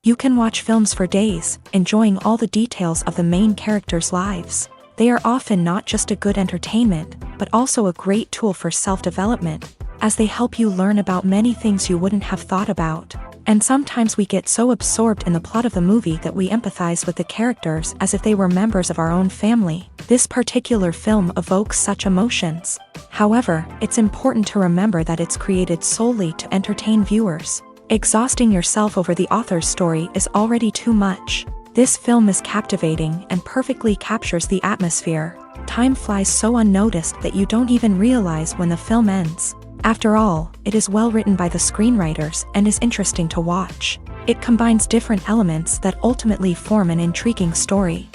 You can watch films for days, enjoying all the details of the main characters' lives. They are often not just a good entertainment, but also a great tool for self-development, as they help you learn about many things you wouldn't have thought about. And sometimes we get so absorbed in the plot of the movie that we empathize with the characters as if they were members of our own family. This particular film evokes such emotions. However, it's important to remember that it's created solely to entertain viewers. Exhausting yourself over the author's story is already too much. This film is captivating and perfectly captures the atmosphere. Time flies so unnoticed that you don't even realize when the film ends. After all, it is well written by the screenwriters and is interesting to watch. It combines different elements that ultimately form an intriguing story.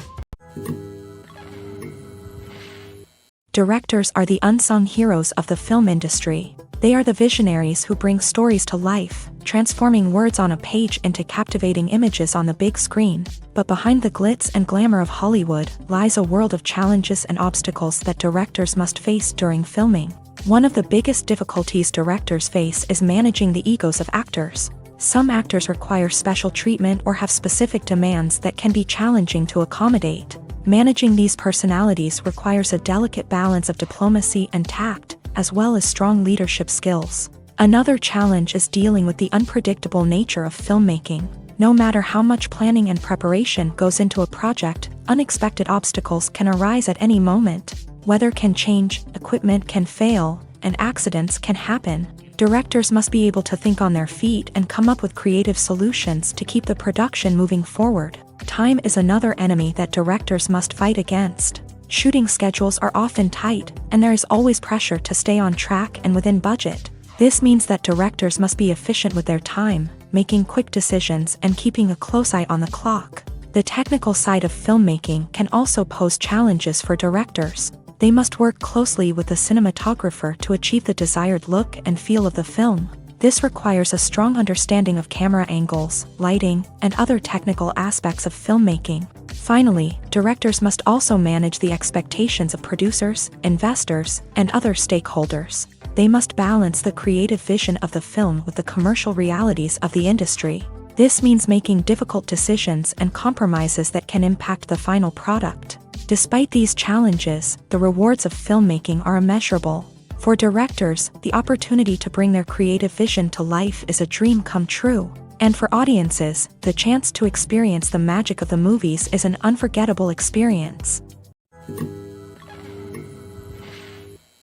Directors are the unsung heroes of the film industry. They are the visionaries who bring stories to life, transforming words on a page into captivating images on the big screen. But behind the glitz and glamour of Hollywood lies a world of challenges and obstacles that directors must face during filming. One of the biggest difficulties directors face is managing the egos of actors. Some actors require special treatment or have specific demands that can be challenging to accommodate. Managing these personalities requires a delicate balance of diplomacy and tact, as well as strong leadership skills. Another challenge is dealing with the unpredictable nature of filmmaking. No matter how much planning and preparation goes into a project, unexpected obstacles can arise at any moment. Weather can change, equipment can fail, and accidents can happen. Directors must be able to think on their feet and come up with creative solutions to keep the production moving forward. Time is another enemy that directors must fight against. Shooting schedules are often tight, and there is always pressure to stay on track and within budget. This means that directors must be efficient with their time, making quick decisions and keeping a close eye on the clock. The technical side of filmmaking can also pose challenges for directors. They must work closely with the cinematographer to achieve the desired look and feel of the film. This requires a strong understanding of camera angles, lighting, and other technical aspects of filmmaking. Finally, directors must also manage the expectations of producers, investors, and other stakeholders. They must balance the creative vision of the film with the commercial realities of the industry. This means making difficult decisions and compromises that can impact the final product. Despite these challenges, the rewards of filmmaking are immeasurable. For directors, the opportunity to bring their creative vision to life is a dream come true. And for audiences, the chance to experience the magic of the movies is an unforgettable experience.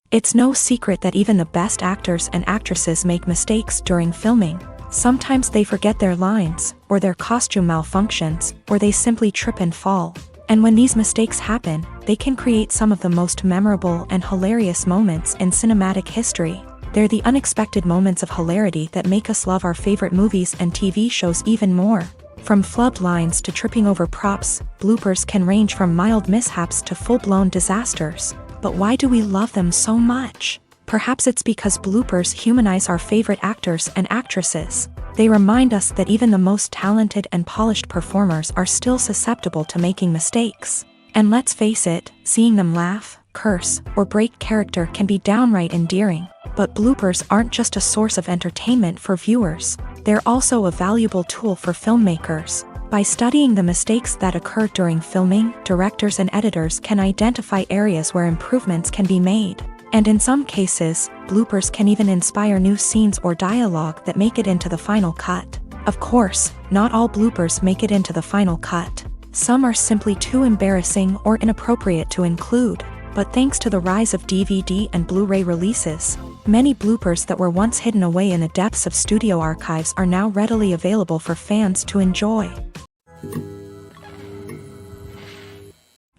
It's no secret that even the best actors and actresses make mistakes during filming. Sometimes they forget their lines, or their costume malfunctions, or they simply trip and fall. And when these mistakes happen, they can create some of the most memorable and hilarious moments in cinematic history. They're the unexpected moments of hilarity that make us love our favorite movies and TV shows even more. From flubbed lines to tripping over props, bloopers can range from mild mishaps to full-blown disasters. But why do we love them so much? Perhaps it's because bloopers humanize our favorite actors and actresses. They remind us that even the most talented and polished performers are still susceptible to making mistakes. And let's face it, seeing them laugh, curse, or break character can be downright endearing. But bloopers aren't just a source of entertainment for viewers. They're also a valuable tool for filmmakers. By studying the mistakes that occur during filming, directors and editors can identify areas where improvements can be made. And in some cases, bloopers can even inspire new scenes or dialogue that make it into the final cut. Of course, not all bloopers make it into the final cut. Some are simply too embarrassing or inappropriate to include, but thanks to the rise of DVD and Blu-ray releases, many bloopers that were once hidden away in the depths of studio archives are now readily available for fans to enjoy.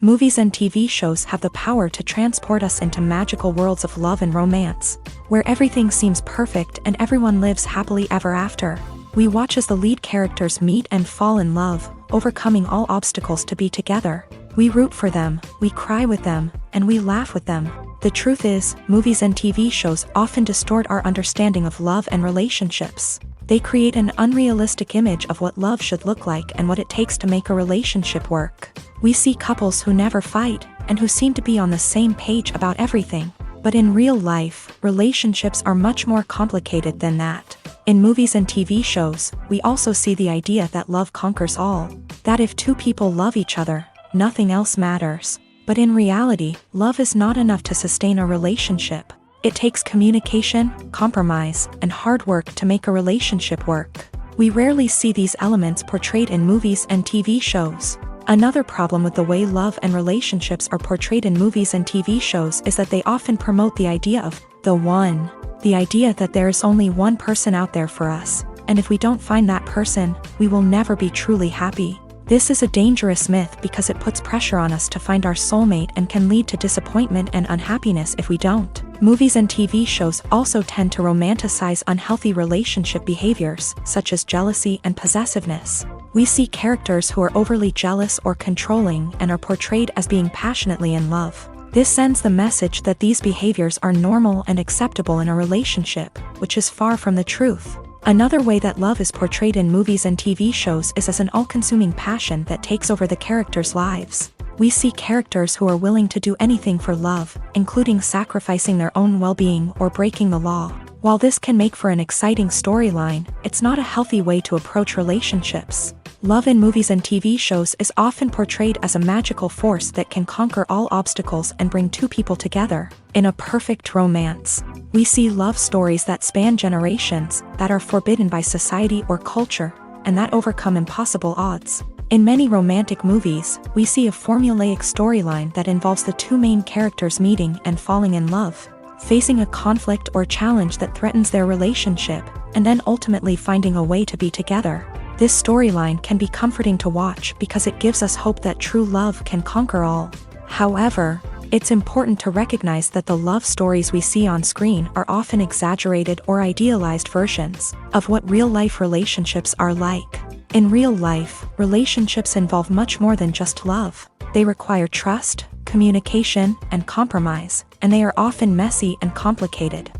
Movies and TV shows have the power to transport us into magical worlds of love and romance, where everything seems perfect and everyone lives happily ever after. We watch as the lead characters meet and fall in love, overcoming all obstacles to be together. We root for them, we cry with them, and we laugh with them. The truth is, movies and TV shows often distort our understanding of love and relationships. They create an unrealistic image of what love should look like and what it takes to make a relationship work. We see couples who never fight, and who seem to be on the same page about everything. But in real life, relationships are much more complicated than that. In movies and TV shows, we also see the idea that love conquers all. That if two people love each other, nothing else matters. But in reality, love is not enough to sustain a relationship. It takes communication, compromise, and hard work to make a relationship work. We rarely see these elements portrayed in movies and TV shows. Another problem with the way love and relationships are portrayed in movies and TV shows is that they often promote the idea of the one. The idea that there is only one person out there for us, and if we don't find that person, we will never be truly happy. This is a dangerous myth because it puts pressure on us to find our soulmate and can lead to disappointment and unhappiness if we don't. Movies and TV shows also tend to romanticize unhealthy relationship behaviors, such as jealousy and possessiveness. We see characters who are overly jealous or controlling and are portrayed as being passionately in love. This sends the message that these behaviors are normal and acceptable in a relationship, which is far from the truth. Another way that love is portrayed in movies and TV shows is as an all-consuming passion that takes over the characters' lives. We see characters who are willing to do anything for love, including sacrificing their own well-being or breaking the law. While this can make for an exciting storyline, it's not a healthy way to approach relationships. Love in movies and TV shows is often portrayed as a magical force that can conquer all obstacles and bring two people together. In a perfect romance, we see love stories that span generations, that are forbidden by society or culture, and that overcome impossible odds. In many romantic movies, we see a formulaic storyline that involves the two main characters meeting and falling in love, facing a conflict or challenge that threatens their relationship, and then ultimately finding a way to be together. This storyline can be comforting to watch because it gives us hope that true love can conquer all. However, it's important to recognize that the love stories we see on screen are often exaggerated or idealized versions of what real-life relationships are like. In real life, relationships involve much more than just love. They require trust, communication, and compromise, and they are often messy and complicated.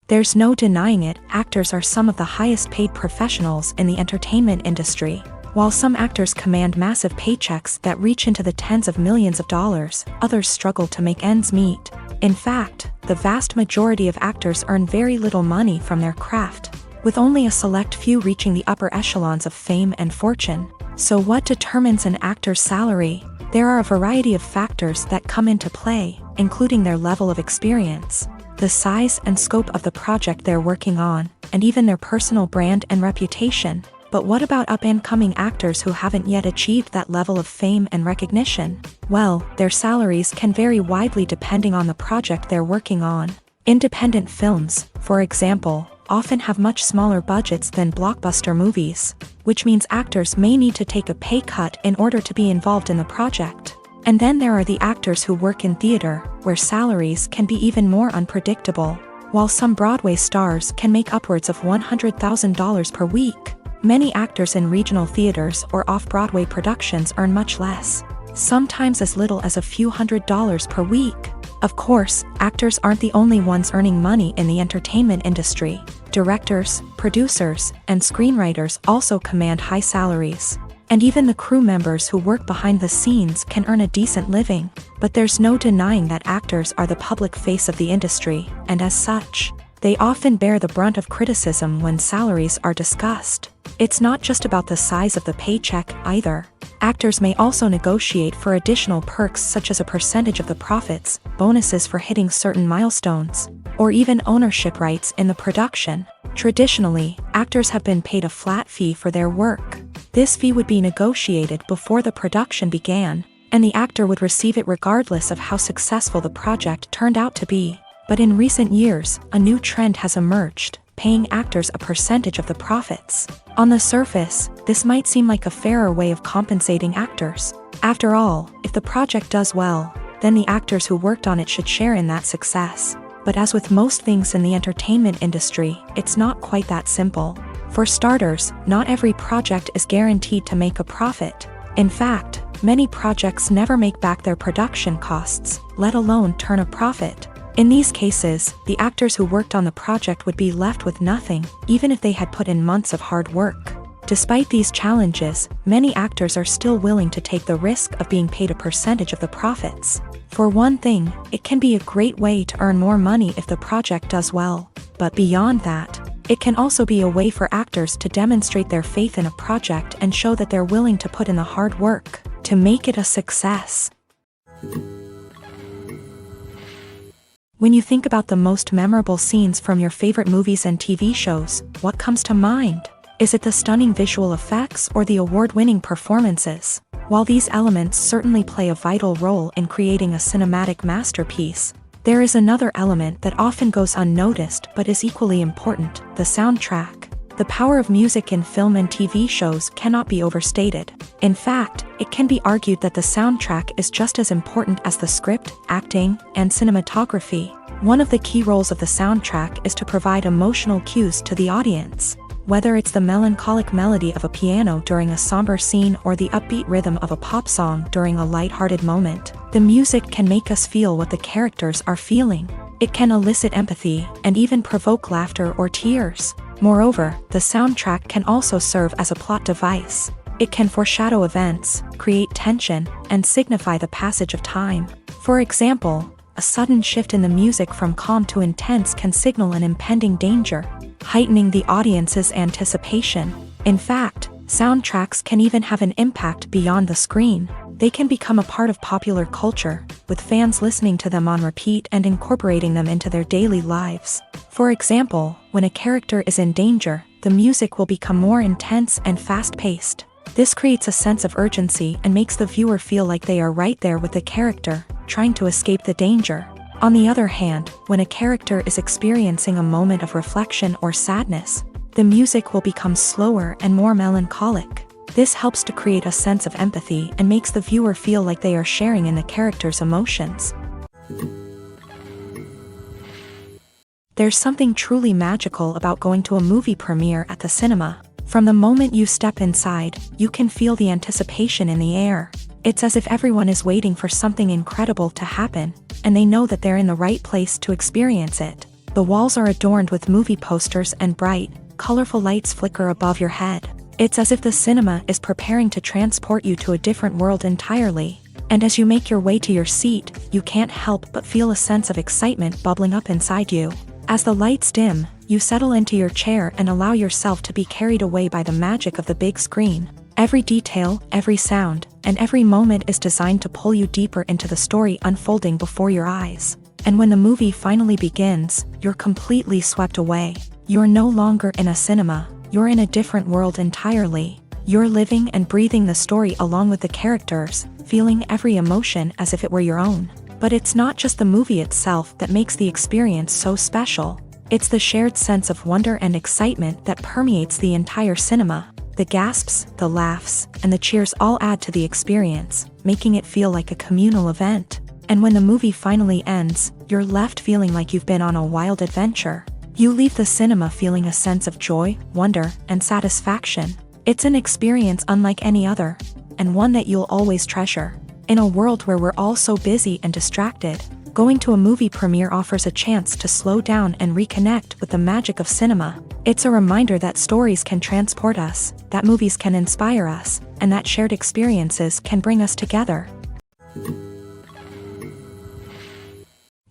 There's no denying it, actors are some of the highest paid professionals in the entertainment industry. While some actors command massive paychecks that reach into the tens of millions of dollars, others struggle to make ends meet. In fact, the vast majority of actors earn very little money from their craft, with only a select few reaching the upper echelons of fame and fortune. So what determines an actor's salary? There are a variety of factors that come into play, including their level of experience, the size and scope of the project they're working on, and even their personal brand and reputation. But what about up-and-coming actors who haven't yet achieved that level of fame and recognition? Well, their salaries can vary widely depending on the project they're working on. Independent films, for example, often have much smaller budgets than blockbuster movies, which means actors may need to take a pay cut in order to be involved in the project. And then there are the actors who work in theater, where salaries can be even more unpredictable. While some Broadway stars can make upwards of $100,000 per week, many actors in regional theaters or off-Broadway productions earn much less, sometimes as little as a few $100s per week. Of course, actors aren't the only ones earning money in the entertainment industry. Directors, producers, and screenwriters also command high salaries. And even the crew members who work behind the scenes can earn a decent living. But there's no denying that actors are the public face of the industry, and as such, They often bear the brunt of criticism when salaries are discussed. It's not just about the size of the paycheck, either. Actors may also negotiate for additional perks such as a percentage of the profits, bonuses for hitting certain milestones, or even ownership rights in the production. Traditionally, actors have been paid a flat fee for their work. This fee would be negotiated before the production began, and the actor would receive it regardless of how successful the project turned out to be. But in recent years, a new trend has emerged, paying actors a percentage of the profits. On the surface, this might seem like a fairer way of compensating actors. After all, if the project does well, then the actors who worked on it should share in that success. But as with most things in the entertainment industry, it's not quite that simple. For starters, not every project is guaranteed to make a profit. In fact, many projects never make back their production costs, let alone turn a profit. In these cases, the actors who worked on the project would be left with nothing, even if they had put in months of hard work. Despite these challenges, many actors are still willing to take the risk of being paid a percentage of the profits. For one thing, it can be a great way to earn more money if the project does well. But beyond that, it can also be a way for actors to demonstrate their faith in a project and show that they're willing to put in the hard work to make it a success. When you think about the most memorable scenes from your favorite movies and TV shows, what comes to mind? Is it the stunning visual effects or the award-winning performances? While these elements certainly play a vital role in creating a cinematic masterpiece, there is another element that often goes unnoticed but is equally important: the soundtrack. The power of music in film and TV shows cannot be overstated. In fact, it can be argued that the soundtrack is just as important as the script, acting, and cinematography. One of the key roles of the soundtrack is to provide emotional cues to the audience. Whether it's the melancholic melody of a piano during a somber scene or the upbeat rhythm of a pop song during a lighthearted moment, the music can make us feel what the characters are feeling. It can elicit empathy and even provoke laughter or tears. Moreover, the soundtrack can also serve as a plot device. It can foreshadow events, create tension, and signify the passage of time. For example, a sudden shift in the music from calm to intense can signal an impending danger, heightening the audience's anticipation. In fact, soundtracks can even have an impact beyond the screen. They can become a part of popular culture, with fans listening to them on repeat and incorporating them into their daily lives. For example, when a character is in danger, the music will become more intense and fast-paced. This creates a sense of urgency and makes the viewer feel like they are right there with the character, trying to escape the danger. On the other hand, when a character is experiencing a moment of reflection or sadness, the music will become slower and more melancholic. This helps to create a sense of empathy and makes the viewer feel like they are sharing in the character's emotions. There's something truly magical about going to a movie premiere at the cinema. From the moment you step inside, you can feel the anticipation in the air. It's as if everyone is waiting for something incredible to happen, and they know that they're in the right place to experience it. The walls are adorned with movie posters and bright, colorful lights flicker above your head. It's as if the cinema is preparing to transport you to a different world entirely. And as you make your way to your seat, you can't help but feel a sense of excitement bubbling up inside you. As the lights dim, you settle into your chair and allow yourself to be carried away by the magic of the big screen. Every detail, every sound, and every moment is designed to pull you deeper into the story unfolding before your eyes. And when the movie finally begins, you're completely swept away. You're no longer in a cinema, you're in a different world entirely. You're living and breathing the story along with the characters, feeling every emotion as if it were your own. But it's not just the movie itself that makes the experience so special. It's the shared sense of wonder and excitement that permeates the entire cinema. The gasps, the laughs, and the cheers all add to the experience, making it feel like a communal event. And when the movie finally ends, you're left feeling like you've been on a wild adventure. You leave the cinema feeling a sense of joy, wonder, and satisfaction. It's an experience unlike any other, and one that you'll always treasure. In a world where we're all so busy and distracted, going to a movie premiere offers a chance to slow down and reconnect with the magic of cinema. It's a reminder that stories can transport us, that movies can inspire us, and that shared experiences can bring us together.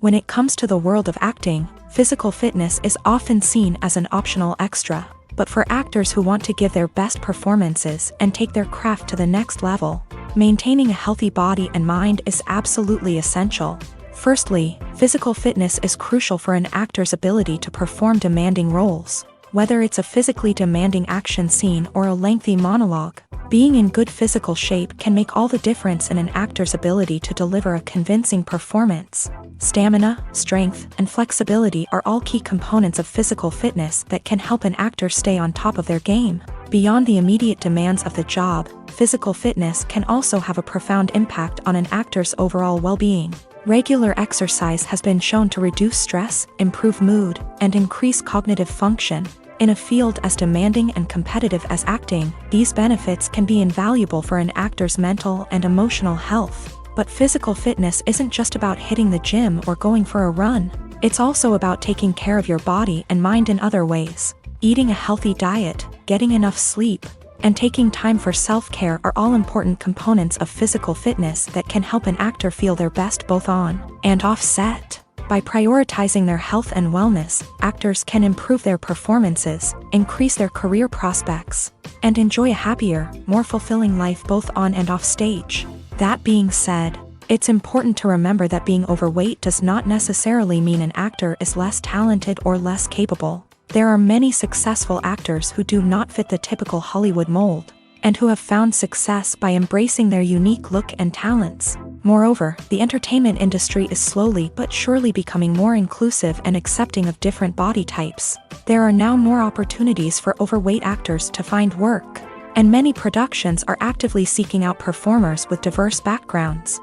When it comes to the world of acting, physical fitness is often seen as an optional extra. But for actors who want to give their best performances and take their craft to the next level, maintaining a healthy body and mind is absolutely essential. Firstly, physical fitness is crucial for an actor's ability to perform demanding roles. Whether it's a physically demanding action scene or a lengthy monologue, being in good physical shape can make all the difference in an actor's ability to deliver a convincing performance. Stamina, strength, and flexibility are all key components of physical fitness that can help an actor stay on top of their game. Beyond the immediate demands of the job, physical fitness can also have a profound impact on an actor's overall well-being. Regular exercise has been shown to reduce stress, improve mood, and increase cognitive function. In a field as demanding and competitive as acting, these benefits can be invaluable for an actor's mental and emotional health. But physical fitness isn't just about hitting the gym or going for a run. It's also about taking care of your body and mind in other ways. Eating a healthy diet, getting enough sleep, and taking time for self-care are all important components of physical fitness that can help an actor feel their best both on and off set. By prioritizing their health and wellness, actors can improve their performances, increase their career prospects, and enjoy a happier, more fulfilling life both on and off stage. That being said, it's important to remember that being overweight does not necessarily mean an actor is less talented or less capable. There are many successful actors who do not fit the typical Hollywood mold, and who have found success by embracing their unique look and talents. Moreover, the entertainment industry is slowly but surely becoming more inclusive and accepting of different body types. There are now more opportunities for overweight actors to find work, and many productions are actively seeking out performers with diverse backgrounds.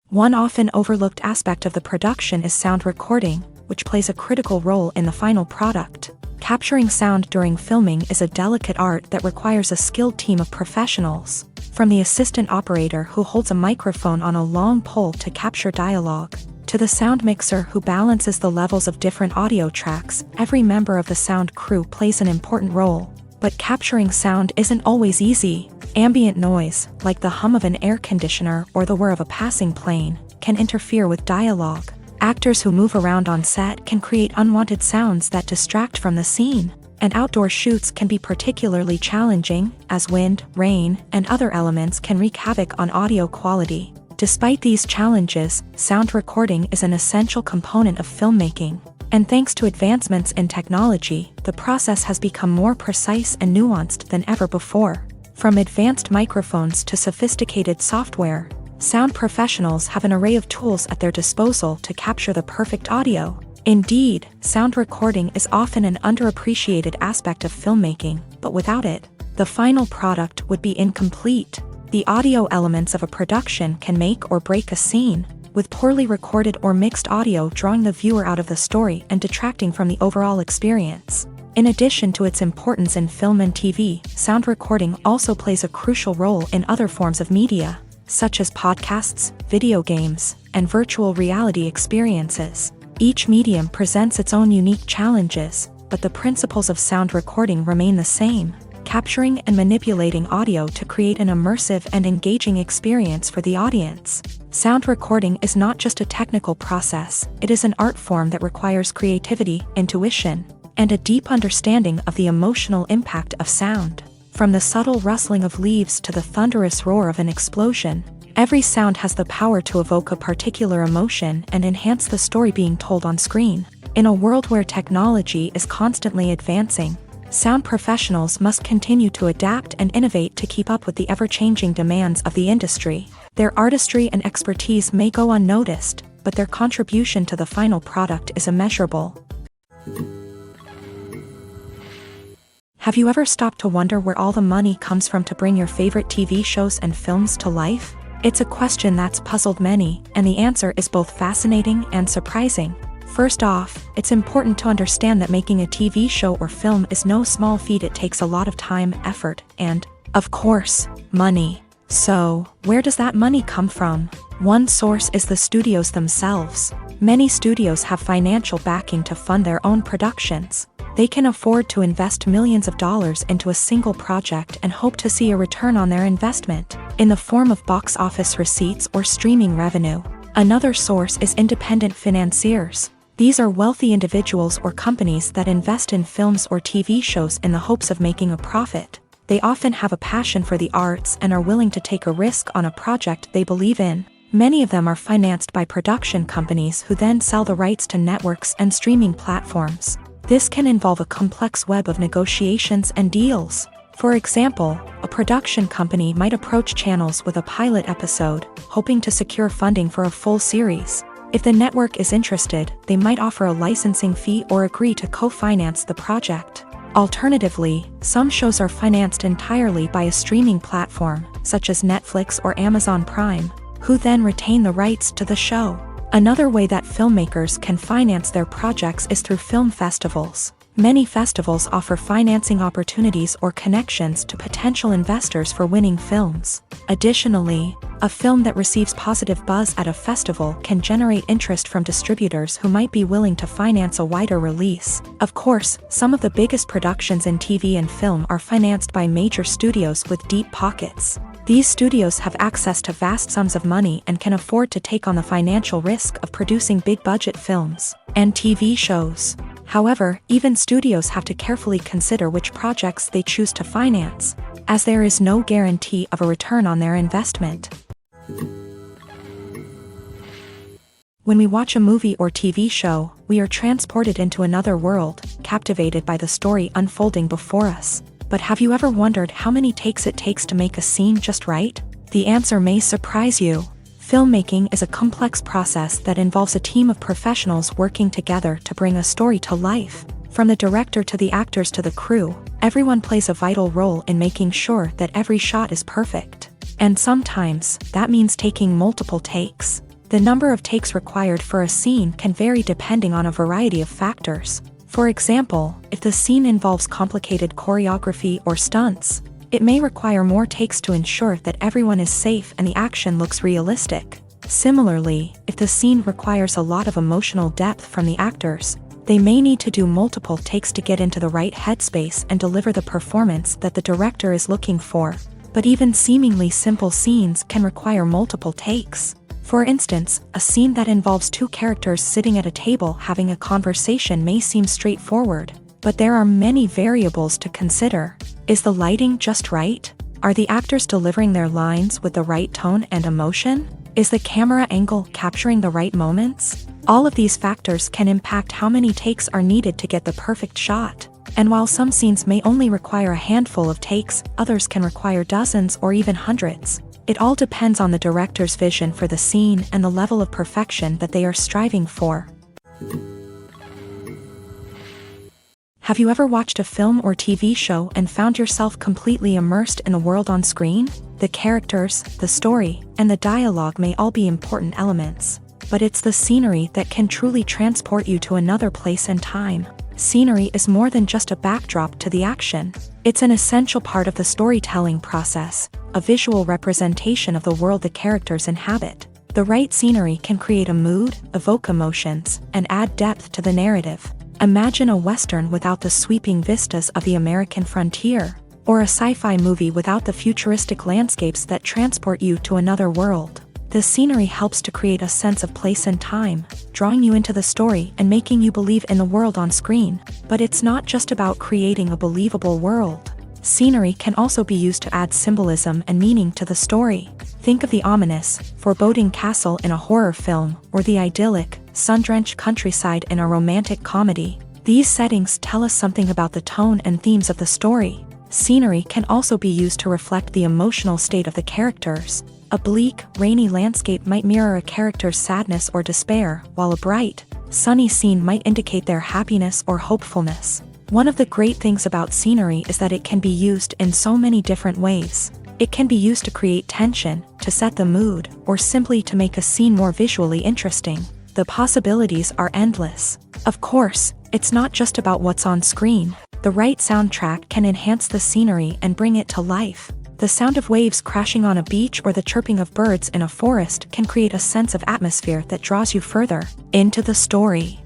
One often overlooked aspect of the production is sound recording, which plays a critical role in the final product. Capturing sound during filming is a delicate art that requires a skilled team of professionals. From the assistant operator who holds a microphone on a long pole to capture dialogue, to the sound mixer who balances the levels of different audio tracks, every member of the sound crew plays an important role. But capturing sound isn't always easy. Ambient noise, like the hum of an air conditioner or the whir of a passing plane, can interfere with dialogue. Actors who move around on set can create unwanted sounds that distract from the scene, and outdoor shoots can be particularly challenging, as wind, rain, and other elements can wreak havoc on audio quality. Despite these challenges, sound recording is an essential component of filmmaking, and thanks to advancements in technology, the process has become more precise and nuanced than ever before. From advanced microphones to sophisticated software, sound professionals have an array of tools at their disposal to capture the perfect audio. Indeed, sound recording is often an underappreciated aspect of filmmaking, but without it, the final product would be incomplete. The audio elements of a production can make or break a scene, with poorly recorded or mixed audio drawing the viewer out of the story and detracting from the overall experience. In addition to its importance in film and TV, sound recording also plays a crucial role in other forms of media, such as podcasts, video games, and virtual reality experiences. Each medium presents its own unique challenges, but the principles of sound recording remain the same, capturing and manipulating audio to create an immersive and engaging experience for the audience. Sound recording is not just a technical process, it is an art form that requires creativity, intuition, and a deep understanding of the emotional impact of sound. From the subtle rustling of leaves to the thunderous roar of an explosion, every sound has the power to evoke a particular emotion and enhance the story being told on screen. In a world where technology is constantly advancing, sound professionals must continue to adapt and innovate to keep up with the ever-changing demands of the industry. Their artistry and expertise may go unnoticed, but their contribution to the final product is immeasurable. Have you ever stopped to wonder where all the money comes from to bring your favorite TV shows and films to life? It's a question that's puzzled many, and the answer is both fascinating and surprising. First off, it's important to understand that making a TV show or film is no small feat. It takes a lot of time, effort, and, of course, money. So, where does that money come from? One source is the studios themselves. Many studios have financial backing to fund their own productions. They can afford to invest millions of dollars into a single project and hope to see a return on their investment. in the form of box office receipts or streaming revenue. Another source is independent financiers. These are wealthy individuals or companies that invest in films or TV shows in the hopes of making a profit. They often have a passion for the arts and are willing to take a risk on a project they believe in. Many of them are financed by production companies who then sell the rights to networks and streaming platforms. This can involve a complex web of negotiations and deals. For example, a production company might approach channels with a pilot episode, hoping to secure funding for a full series. If the network is interested, they might offer a licensing fee or agree to co-finance the project. Alternatively, some shows are financed entirely by a streaming platform, such as Netflix or Amazon Prime, who then retain the rights to the show. Another way that filmmakers can finance their projects is through film festivals. Many festivals offer financing opportunities or connections to potential investors for winning films. Additionally, a film that receives positive buzz at a festival can generate interest from distributors who might be willing to finance a wider release. Of course, some of the biggest productions in TV and film are financed by major studios with deep pockets. These studios have access to vast sums of money and can afford to take on the financial risk of producing big-budget films and TV shows. However, even studios have to carefully consider which projects they choose to finance, as there is no guarantee of a return on their investment. When we watch a movie or TV show, we are transported into another world, captivated by the story unfolding before us. But have you ever wondered how many takes it takes to make a scene just right? The answer may surprise you. Filmmaking is a complex process that involves a team of professionals working together to bring a story to life. From the director to the actors to the crew, everyone plays a vital role in making sure that every shot is perfect. And sometimes, that means taking multiple takes. The number of takes required for a scene can vary depending on a variety of factors. For example, if the scene involves complicated choreography or stunts, it may require more takes to ensure that everyone is safe and the action looks realistic. Similarly, if the scene requires a lot of emotional depth from the actors, they may need to do multiple takes to get into the right headspace and deliver the performance that the director is looking for. But even seemingly simple scenes can require multiple takes. For instance, a scene that involves two characters sitting at a table having a conversation may seem straightforward, but there are many variables to consider. Is the lighting just right? Are the actors delivering their lines with the right tone and emotion? Is the camera angle capturing the right moments? All of these factors can impact how many takes are needed to get the perfect shot. And while some scenes may only require a handful of takes, others can require dozens or even hundreds. It all depends on the director's vision for the scene and the level of perfection that they are striving for. Have you ever watched a film or TV show and found yourself completely immersed in the world on screen? The characters, the story, and the dialogue may all be important elements, but it's the scenery that can truly transport you to another place and time. Scenery is more than just a backdrop to the action. It's an essential part of the storytelling process, a visual representation of the world the characters inhabit. The right scenery can create a mood, evoke emotions, and add depth to the narrative. Imagine a Western without the sweeping vistas of the American frontier, or a sci-fi movie without the futuristic landscapes that transport you to another world. The scenery helps to create a sense of place and time, drawing you into the story and making you believe in the world on screen. But it's not just about creating a believable world. Scenery can also be used to add symbolism and meaning to the story. Think of the ominous, foreboding castle in a horror film, or the idyllic, sun-drenched countryside in a romantic comedy. These settings tell us something about the tone and themes of the story. Scenery can also be used to reflect the emotional state of the characters. A bleak, rainy landscape might mirror a character's sadness or despair, while a bright, sunny scene might indicate their happiness or hopefulness. One of the great things about scenery is that it can be used in so many different ways. It can be used to create tension, to set the mood, or simply to make a scene more visually interesting. The possibilities are endless. Of course, it's not just about what's on screen. The right soundtrack can enhance the scenery and bring it to life. The sound of waves crashing on a beach or the chirping of birds in a forest can create a sense of atmosphere that draws you further into the story.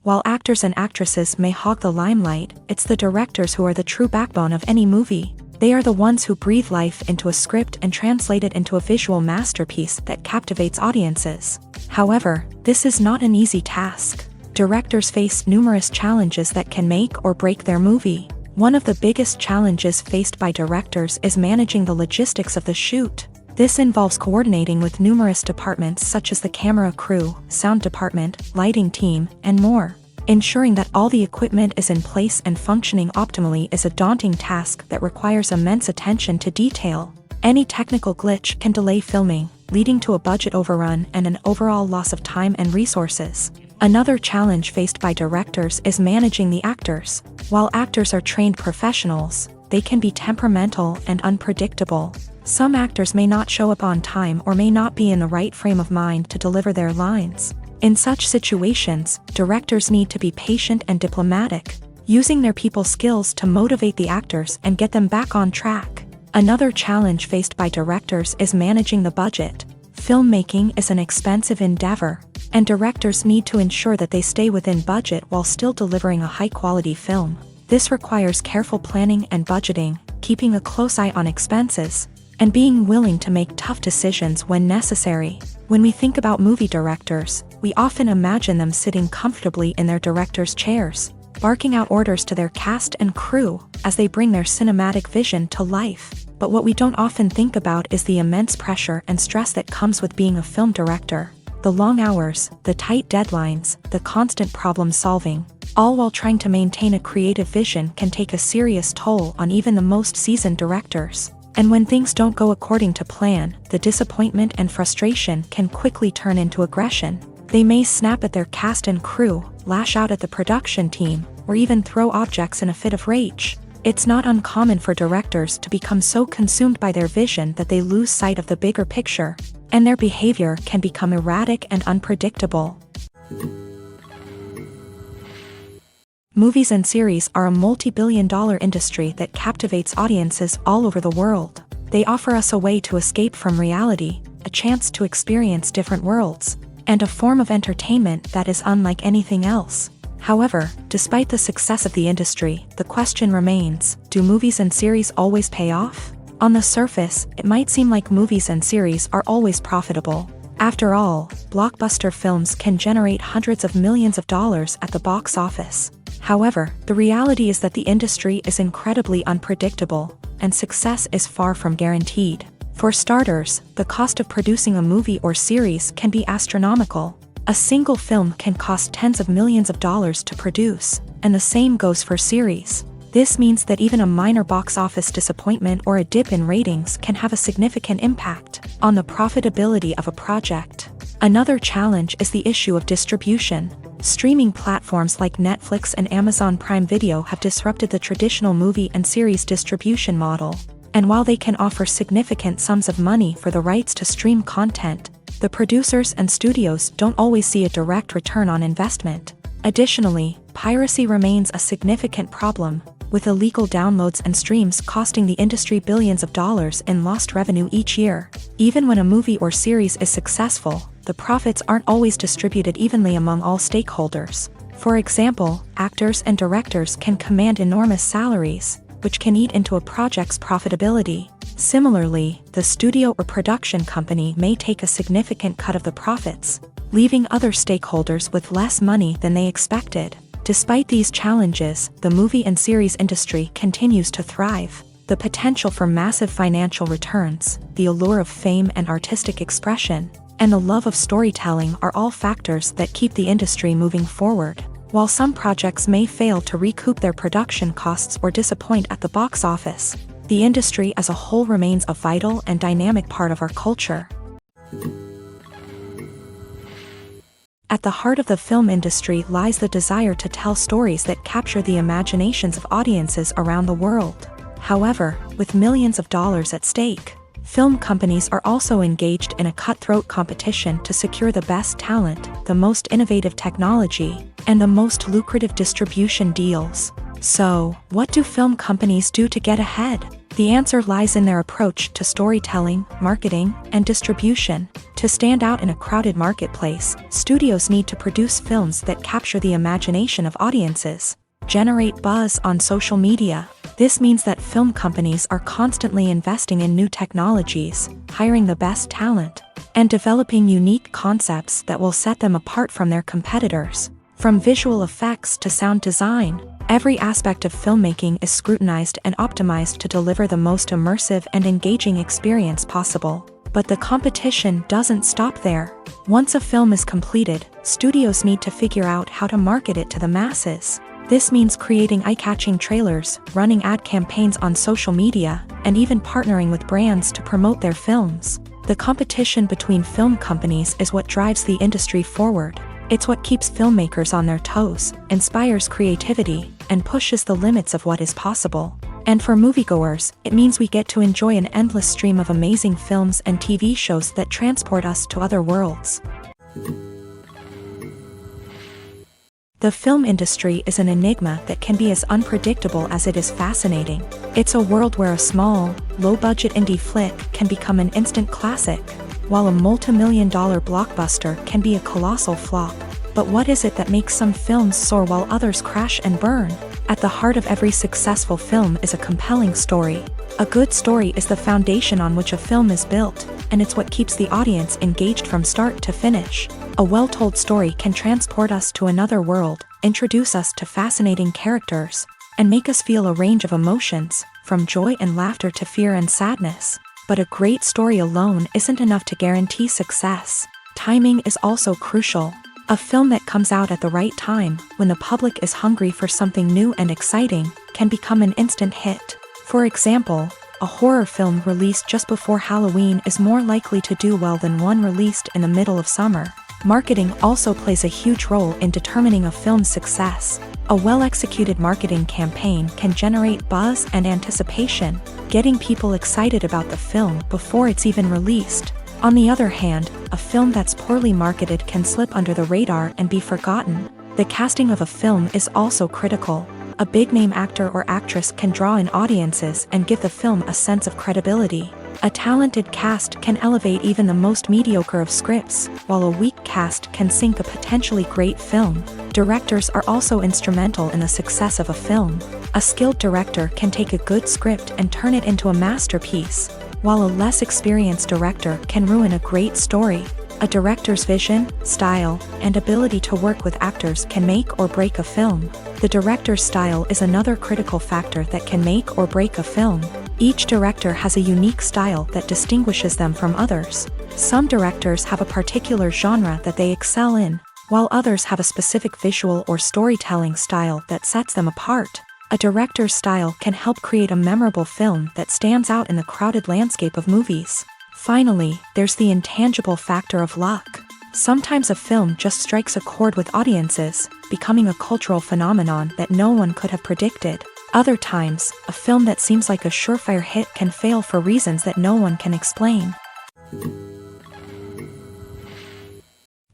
While actors and actresses may hog the limelight, it's the directors who are the true backbone of any movie. They are the ones who breathe life into a script and translate it into a visual masterpiece that captivates audiences. However, this is not an easy task. Directors face numerous challenges that can make or break their movie. One of the biggest challenges faced by directors is managing the logistics of the shoot. This involves coordinating with numerous departments such as the camera crew, sound department, lighting team, and more. Ensuring that all the equipment is in place and functioning optimally is a daunting task that requires immense attention to detail. Any technical glitch can delay filming, leading to a budget overrun and an overall loss of time and resources. Another challenge faced by directors is managing the actors. While actors are trained professionals, they can be temperamental and unpredictable. Some actors may not show up on time or may not be in the right frame of mind to deliver their lines. In such situations, directors need to be patient and diplomatic, using their people skills to motivate the actors and get them back on track. Another challenge faced by directors is managing the budget. Filmmaking is an expensive endeavor, and directors need to ensure that they stay within budget while still delivering a high-quality film. This requires careful planning and budgeting, keeping a close eye on expenses, and being willing to make tough decisions when necessary. When we think about movie directors, we often imagine them sitting comfortably in their director's chairs, barking out orders to their cast and crew as they bring their cinematic vision to life. But what we don't often think about is the immense pressure and stress that comes with being a film director. The long hours, the tight deadlines, the constant problem solving, all while trying to maintain a creative vision can take a serious toll on even the most seasoned directors. And when things don't go according to plan, the disappointment and frustration can quickly turn into aggression. They may snap at their cast and crew, lash out at the production team, or even throw objects in a fit of rage. It's not uncommon for directors to become so consumed by their vision that they lose sight of the bigger picture, and their behavior can become erratic and unpredictable. Movies and series are a multi-billion-dollar industry that captivates audiences all over the world. They offer us a way to escape from reality, a chance to experience different worlds, and a form of entertainment that is unlike anything else. However, despite the success of the industry, the question remains, do movies and series always pay off? On the surface, it might seem like movies and series are always profitable. After all, blockbuster films can generate hundreds of millions of dollars at the box office. However, the reality is that the industry is incredibly unpredictable, and success is far from guaranteed. For starters, the cost of producing a movie or series can be astronomical. A single film can cost tens of millions of dollars to produce, and the same goes for series. This means that even a minor box office disappointment or a dip in ratings can have a significant impact on the profitability of a project. Another challenge is the issue of distribution. Streaming platforms like Netflix and Amazon Prime Video have disrupted the traditional movie and series distribution model. And while they can offer significant sums of money for the rights to stream content, the producers and studios don't always see a direct return on investment. Additionally, piracy remains a significant problem, with illegal downloads and streams costing the industry billions of dollars in lost revenue each year. Even when a movie or series is successful, the profits aren't always distributed evenly among all stakeholders. For example, actors and directors can command enormous salaries, which can eat into a project's profitability. Similarly, the studio or production company may take a significant cut of the profits, leaving other stakeholders with less money than they expected. Despite these challenges, the movie and series industry continues to thrive. The potential for massive financial returns, the allure of fame and artistic expression, and the love of storytelling are all factors that keep the industry moving forward. While some projects may fail to recoup their production costs or disappoint at the box office, the industry as a whole remains a vital and dynamic part of our culture. At the heart of the film industry lies the desire to tell stories that capture the imaginations of audiences around the world. However, with millions of dollars at stake, film companies are also engaged in a cutthroat competition to secure the best talent, the most innovative technology, and the most lucrative distribution deals. So, what do film companies do to get ahead? The answer lies in their approach to storytelling, marketing, and distribution. To stand out in a crowded marketplace, studios need to produce films that capture the imagination of audiences, generate buzz on social media, This means that film companies are constantly investing in new technologies, hiring the best talent, and developing unique concepts that will set them apart from their competitors. From visual effects to sound design, every aspect of filmmaking is scrutinized and optimized to deliver the most immersive and engaging experience possible. But the competition doesn't stop there. Once a film is completed, studios need to figure out how to market it to the masses. This means creating eye-catching trailers, running ad campaigns on social media, and even partnering with brands to promote their films. The competition between film companies is what drives the industry forward. It's what keeps filmmakers on their toes, inspires creativity, and pushes the limits of what is possible. And for moviegoers, it means we get to enjoy an endless stream of amazing films and TV shows that transport us to other worlds. The film industry is an enigma that can be as unpredictable as it is fascinating. It's a world where a small, low-budget indie flick can become an instant classic, while a multi-million-dollar blockbuster can be a colossal flop. But what is it that makes some films soar while others crash and burn? At the heart of every successful film is a compelling story. A good story is the foundation on which a film is built, and it's what keeps the audience engaged from start to finish. A well-told story can transport us to another world, introduce us to fascinating characters, and make us feel a range of emotions, from joy and laughter to fear and sadness. But a great story alone isn't enough to guarantee success. Timing is also crucial. A film that comes out at the right time, when the public is hungry for something new and exciting, can become an instant hit. For example, a horror film released just before Halloween is more likely to do well than one released in the middle of summer. Marketing also plays a huge role in determining a film's success. A well-executed marketing campaign can generate buzz and anticipation, getting people excited about the film before it's even released. On the other hand, a film that's poorly marketed can slip under the radar and be forgotten. The casting of a film is also critical. A big-name actor or actress can draw in audiences and give the film a sense of credibility. A talented cast can elevate even the most mediocre of scripts, while a weak cast can sink a potentially great film. Directors are also instrumental in the success of a film. A skilled director can take a good script and turn it into a masterpiece, while a less experienced director can ruin a great story. A director's vision, style, and ability to work with actors can make or break a film. The director's style is another critical factor that can make or break a film. Each director has a unique style that distinguishes them from others. Some directors have a particular genre that they excel in, while others have a specific visual or storytelling style that sets them apart. A director's style can help create a memorable film that stands out in the crowded landscape of movies. Finally, there's the intangible factor of luck. Sometimes a film just strikes a chord with audiences, becoming a cultural phenomenon that no one could have predicted. Other times, a film that seems like a surefire hit can fail for reasons that no one can explain.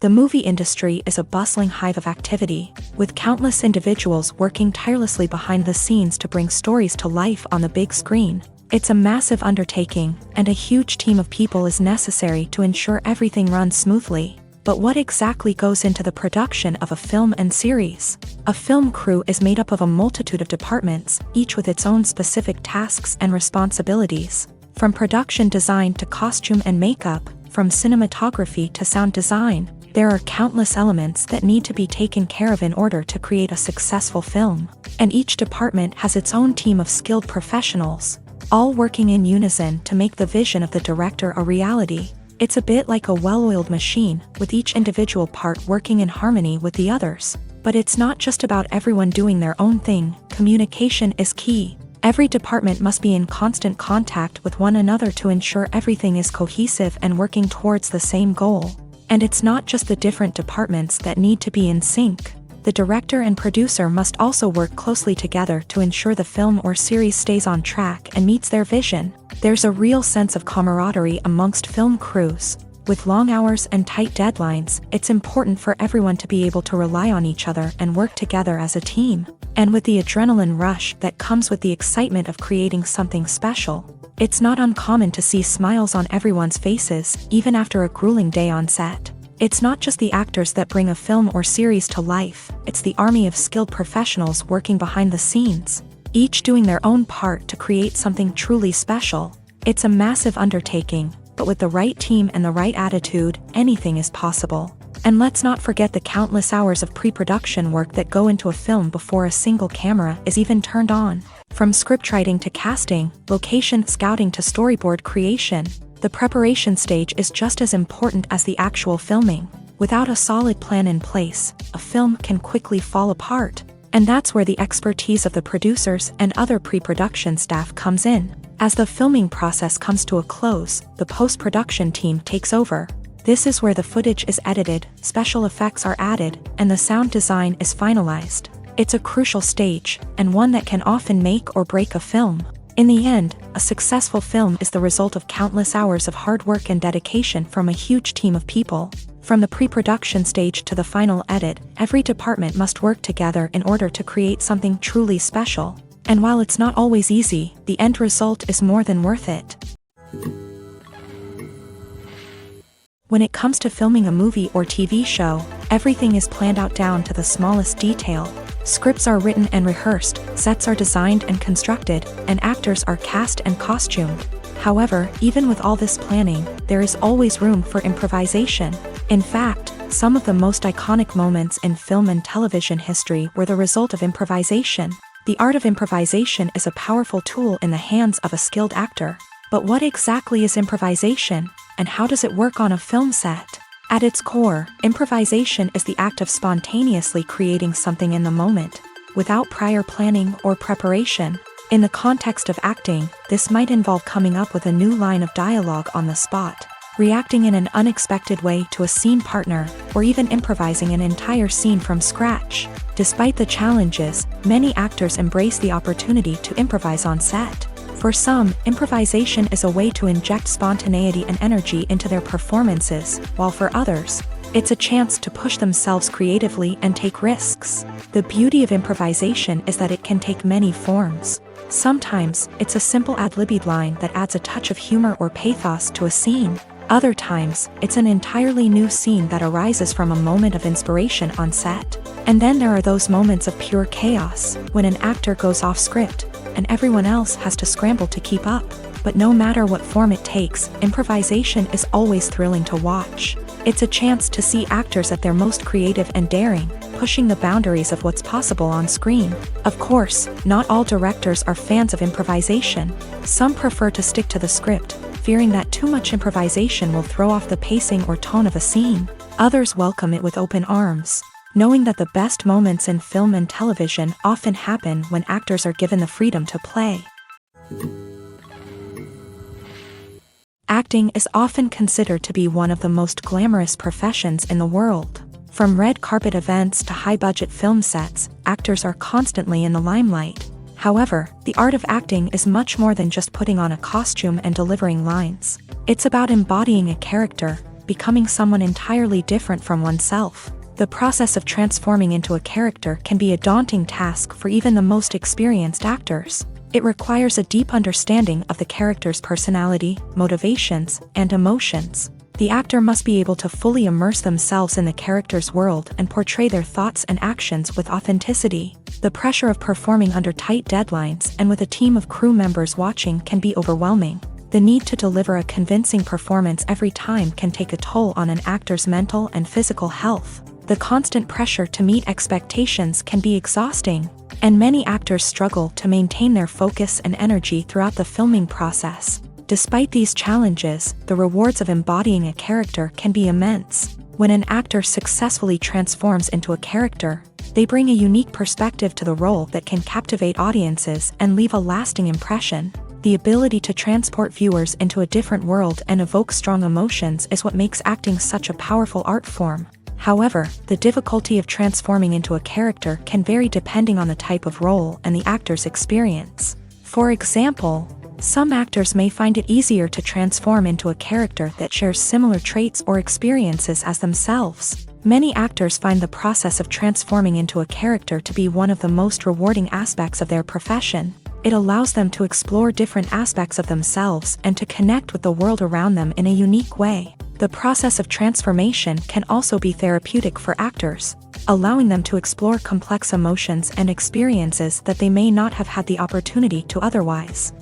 The movie industry is a bustling hive of activity, with countless individuals working tirelessly behind the scenes to bring stories to life on the big screen. It's a massive undertaking, and a huge team of people is necessary to ensure everything runs smoothly. But what exactly goes into the production of a film and series? A film crew is made up of a multitude of departments, each with its own specific tasks and responsibilities. From production design to costume and makeup, from cinematography to sound design, there are countless elements that need to be taken care of in order to create a successful film. And each department has its own team of skilled professionals, all working in unison to make the vision of the director a reality. It's a bit like a well-oiled machine, with each individual part working in harmony with the others. But it's not just about everyone doing their own thing. Communication is key. Every department must be in constant contact with one another to ensure everything is cohesive and working towards the same goal. And it's not just the different departments that need to be in sync. The director and producer must also work closely together to ensure the film or series stays on track and meets their vision. There's a real sense of camaraderie amongst film crews. With long hours and tight deadlines, it's important for everyone to be able to rely on each other and work together as a team. And with the adrenaline rush that comes with the excitement of creating something special, it's not uncommon to see smiles on everyone's faces, even after a grueling day on set. It's not just the actors that bring a film or series to life, it's the army of skilled professionals working behind the scenes. each doing their own part to create something truly special. It's a massive undertaking, but with the right team and the right attitude, anything is possible. And let's not forget the countless hours of pre-production work that go into a film before a single camera is even turned on. From scriptwriting to casting, location scouting to storyboard creation, the preparation stage is just as important as the actual filming. Without a solid plan in place, a film can quickly fall apart. And that's where the expertise of the producers and other pre-production staff comes in. As the filming process comes to a close, the post-production team takes over. This is where the footage is edited, special effects are added, and the sound design is finalized. It's a crucial stage, and one that can often make or break a film. In the end, a successful film is the result of countless hours of hard work and dedication from a huge team of people. From the pre-production stage to the final edit, every department must work together in order to create something truly special. And while it's not always easy, the end result is more than worth it. When it comes to filming a movie or TV show, everything is planned out down to the smallest detail. Scripts are written and rehearsed, sets are designed and constructed, and actors are cast and costumed. However, even with all this planning, there is always room for improvisation. In fact, some of the most iconic moments in film and television history were the result of improvisation. The art of improvisation is a powerful tool in the hands of a skilled actor. But what exactly is improvisation, and how does it work on a film set? At its core, improvisation is the act of spontaneously creating something in the moment, without prior planning or preparation. In the context of acting, this might involve coming up with a new line of dialogue on the spot, reacting in an unexpected way to a scene partner, or even improvising an entire scene from scratch. Despite the challenges, many actors embrace the opportunity to improvise on set. For some, improvisation is a way to inject spontaneity and energy into their performances, while for others, it's a chance to push themselves creatively and take risks. The beauty of improvisation is that it can take many forms. Sometimes, it's a simple ad-libbed line that adds a touch of humor or pathos to a scene. Other times, it's an entirely new scene that arises from a moment of inspiration on set. And then there are those moments of pure chaos, when an actor goes off script, and everyone else has to scramble to keep up. But no matter what form it takes, improvisation is always thrilling to watch. It's a chance to see actors at their most creative and daring, pushing the boundaries of what's possible on screen. Of course, not all directors are fans of improvisation. Some prefer to stick to the script, fearing that too much improvisation will throw off the pacing or tone of a scene. Others welcome it with open arms, knowing that the best moments in film and television often happen when actors are given the freedom to play. Acting is often considered to be one of the most glamorous professions in the world. From red carpet events to high-budget film sets, actors are constantly in the limelight. However, the art of acting is much more than just putting on a costume and delivering lines. It's about embodying a character, becoming someone entirely different from oneself. The process of transforming into a character can be a daunting task for even the most experienced actors. It requires a deep understanding of the character's personality, motivations, and emotions. The actor must be able to fully immerse themselves in the character's world and portray their thoughts and actions with authenticity. The pressure of performing under tight deadlines and with a team of crew members watching can be overwhelming. The need to deliver a convincing performance every time can take a toll on an actor's mental and physical health. The constant pressure to meet expectations can be exhausting, and many actors struggle to maintain their focus and energy throughout the filming process. Despite these challenges, the rewards of embodying a character can be immense. When an actor successfully transforms into a character, they bring a unique perspective to the role that can captivate audiences and leave a lasting impression. The ability to transport viewers into a different world and evoke strong emotions is what makes acting such a powerful art form. However, the difficulty of transforming into a character can vary depending on the type of role and the actor's experience. For example, some actors may find it easier to transform into a character that shares similar traits or experiences as themselves. Many actors find the process of transforming into a character to be one of the most rewarding aspects of their profession. It allows them to explore different aspects of themselves and to connect with the world around them in a unique way. The process of transformation can also be therapeutic for actors, allowing them to explore complex emotions and experiences that they may not have had the opportunity to otherwise.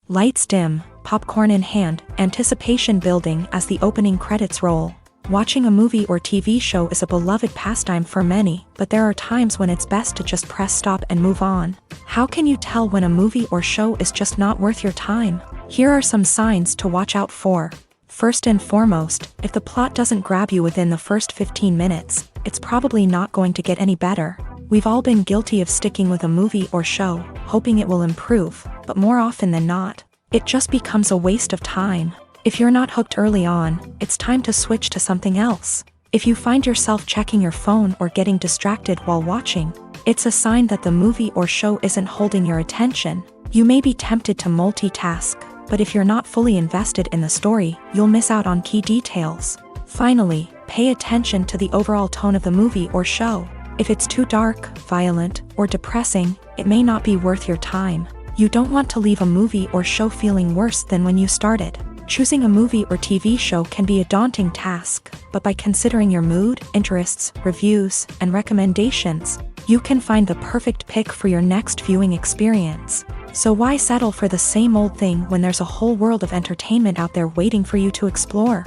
Lights dim, popcorn in hand, anticipation building as the opening credits roll. Watching a movie or TV show is a beloved pastime for many, but there are times when it's best to just press stop and move on. How can you tell when a movie or show is just not worth your time? Here are some signs to watch out for. First and foremost, if the plot doesn't grab you within the first 15 minutes, it's probably not going to get any better. We've all been guilty of sticking with a movie or show, hoping it will improve, but more often than not, it just becomes a waste of time. If you're not hooked early on, it's time to switch to something else. If you find yourself checking your phone or getting distracted while watching, it's a sign that the movie or show isn't holding your attention. You may be tempted to multitask, but if you're not fully invested in the story, you'll miss out on key details. Finally, pay attention to the overall tone of the movie or show. If it's too dark, violent, or depressing, it may not be worth your time. You don't want to leave a movie or show feeling worse than when you started. Choosing a movie or TV show can be a daunting task, but by considering your mood, interests, reviews, and recommendations, you can find the perfect pick for your next viewing experience. So why settle for the same old thing when there's a whole world of entertainment out there waiting for you to explore?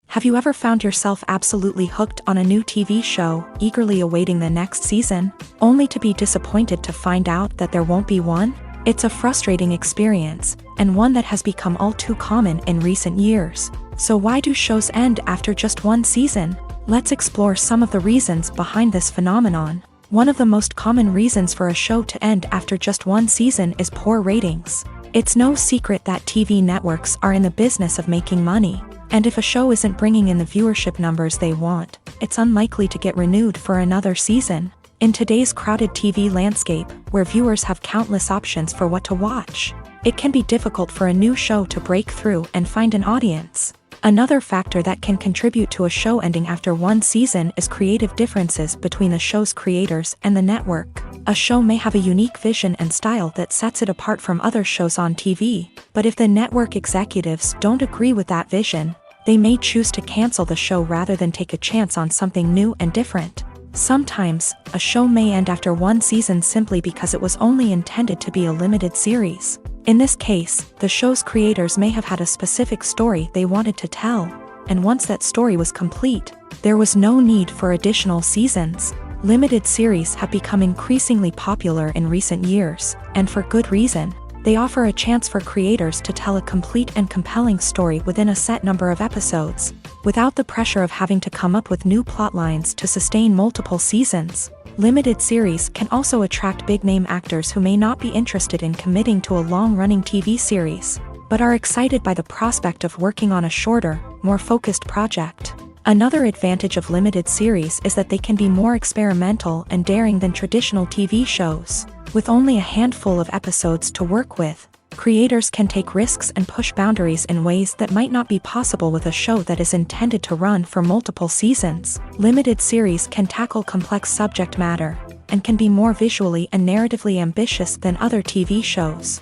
Have you ever found yourself absolutely hooked on a new TV show, eagerly awaiting the next season, only to be disappointed to find out that there won't be one? It's a frustrating experience, and one that has become all too common in recent years. So why do shows end after just one season? Let's explore some of the reasons behind this phenomenon. One of the most common reasons for a show to end after just one season is poor ratings. It's no secret that TV networks are in the business of making money. And if a show isn't bringing in the viewership numbers they want, it's unlikely to get renewed for another season. In today's crowded TV landscape, where viewers have countless options for what to watch, it can be difficult for a new show to break through and find an audience. Another factor that can contribute to a show ending after one season is creative differences between the show's creators and the network. A show may have a unique vision and style that sets it apart from other shows on TV, but if the network executives don't agree with that vision, they may choose to cancel the show rather than take a chance on something new and different. Sometimes, a show may end after one season simply because it was only intended to be a limited series. In this case, the show's creators may have had a specific story they wanted to tell, and once that story was complete, there was no need for additional seasons. Limited series have become increasingly popular in recent years, and for good reason. They offer a chance for creators to tell a complete and compelling story within a set number of episodes, without the pressure of having to come up with new plotlines to sustain multiple seasons. Limited series can also attract big-name actors who may not be interested in committing to a long-running TV series, but are excited by the prospect of working on a shorter, more focused project. Another advantage of limited series is that they can be more experimental and daring than traditional TV shows. With only a handful of episodes to work with, creators can take risks and push boundaries in ways that might not be possible with a show that is intended to run for multiple seasons. Limited series can tackle complex subject matter, and can be more visually and narratively ambitious than other TV shows.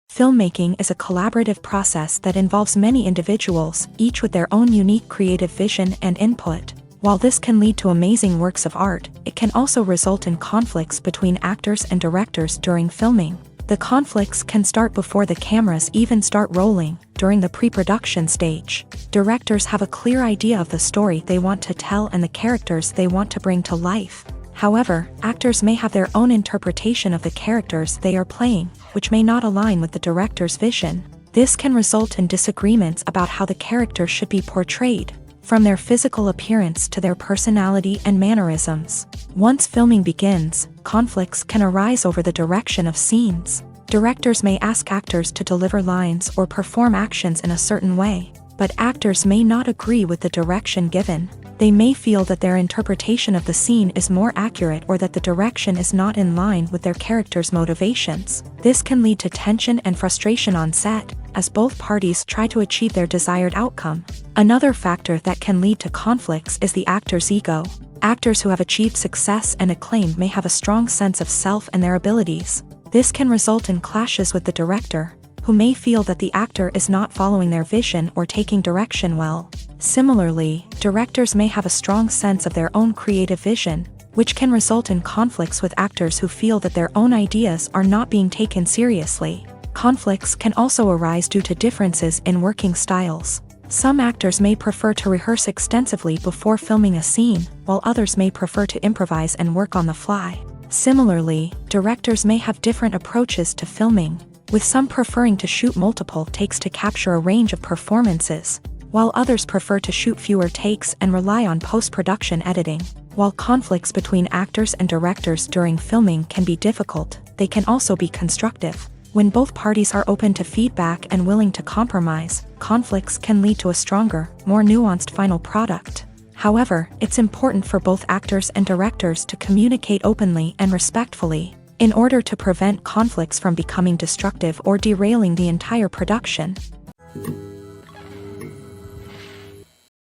Filmmaking is a collaborative process that involves many individuals, each with their own unique creative vision and input. While this can lead to amazing works of art, it can also result in conflicts between actors and directors during filming. The conflicts can start before the cameras even start rolling, during the pre-production stage. Directors have a clear idea of the story they want to tell and the characters they want to bring to life. However, actors may have their own interpretation of the characters they are playing, which may not align with the director's vision. This can result in disagreements about how the character should be portrayed, from their physical appearance to their personality and mannerisms. Once filming begins, conflicts can arise over the direction of scenes. Directors may ask actors to deliver lines or perform actions in a certain way, but actors may not agree with the direction given. They may feel that their interpretation of the scene is more accurate or that the direction is not in line with their character's motivations. This can lead to tension and frustration on set, as both parties try to achieve their desired outcome. Another factor that can lead to conflicts is the actor's ego. Actors who have achieved success and acclaim may have a strong sense of self and their abilities. This can result in clashes with the director, who may feel that the actor is not following their vision or taking direction well. Similarly, directors may have a strong sense of their own creative vision, which can result in conflicts with actors who feel that their own ideas are not being taken seriously. Conflicts can also arise due to differences in working styles. Some actors may prefer to rehearse extensively before filming a scene, while others may prefer to improvise and work on the fly. Similarly, directors may have different approaches to filming, with some preferring to shoot multiple takes to capture a range of performances, while others prefer to shoot fewer takes and rely on post-production editing. While conflicts between actors and directors during filming can be difficult, they can also be constructive. When both parties are open to feedback and willing to compromise, conflicts can lead to a stronger, more nuanced final product. However, it's important for both actors and directors to communicate openly and respectfully, in order to prevent conflicts from becoming destructive or derailing the entire production.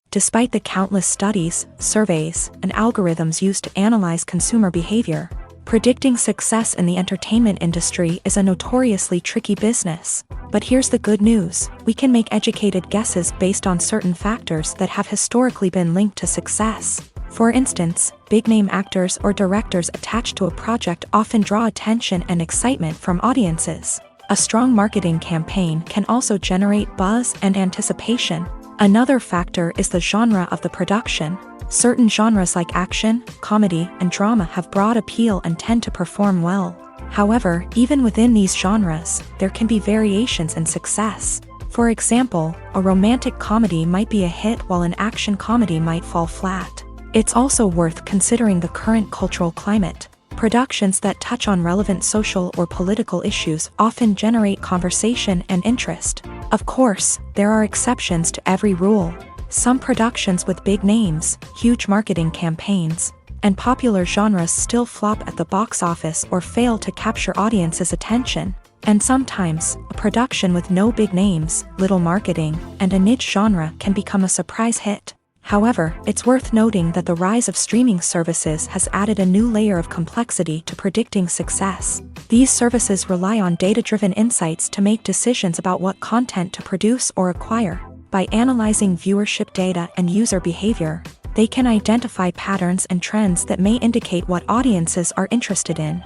Despite the countless studies, surveys, and algorithms used to analyze consumer behavior, predicting success in the entertainment industry is a notoriously tricky business. But here's the good news: we can make educated guesses based on certain factors that have historically been linked to success. For instance, big-name actors or directors attached to a project often draw attention and excitement from audiences. A strong marketing campaign can also generate buzz and anticipation. Another factor is the genre of the production. Certain genres like action, comedy, and drama have broad appeal and tend to perform well. However, even within these genres, there can be variations in success. For example, a romantic comedy might be a hit while an action comedy might fall flat. It's also worth considering the current cultural climate. Productions that touch on relevant social or political issues often generate conversation and interest. Of course, there are exceptions to every rule. Some productions with big names, huge marketing campaigns, and popular genres still flop at the box office or fail to capture audiences' attention. And sometimes, a production with no big names, little marketing, and a niche genre can become a surprise hit. However, it's worth noting that the rise of streaming services has added a new layer of complexity to predicting success. These services rely on data-driven insights to make decisions about what content to produce or acquire. By analyzing viewership data and user behavior, they can identify patterns and trends that may indicate what audiences are interested in.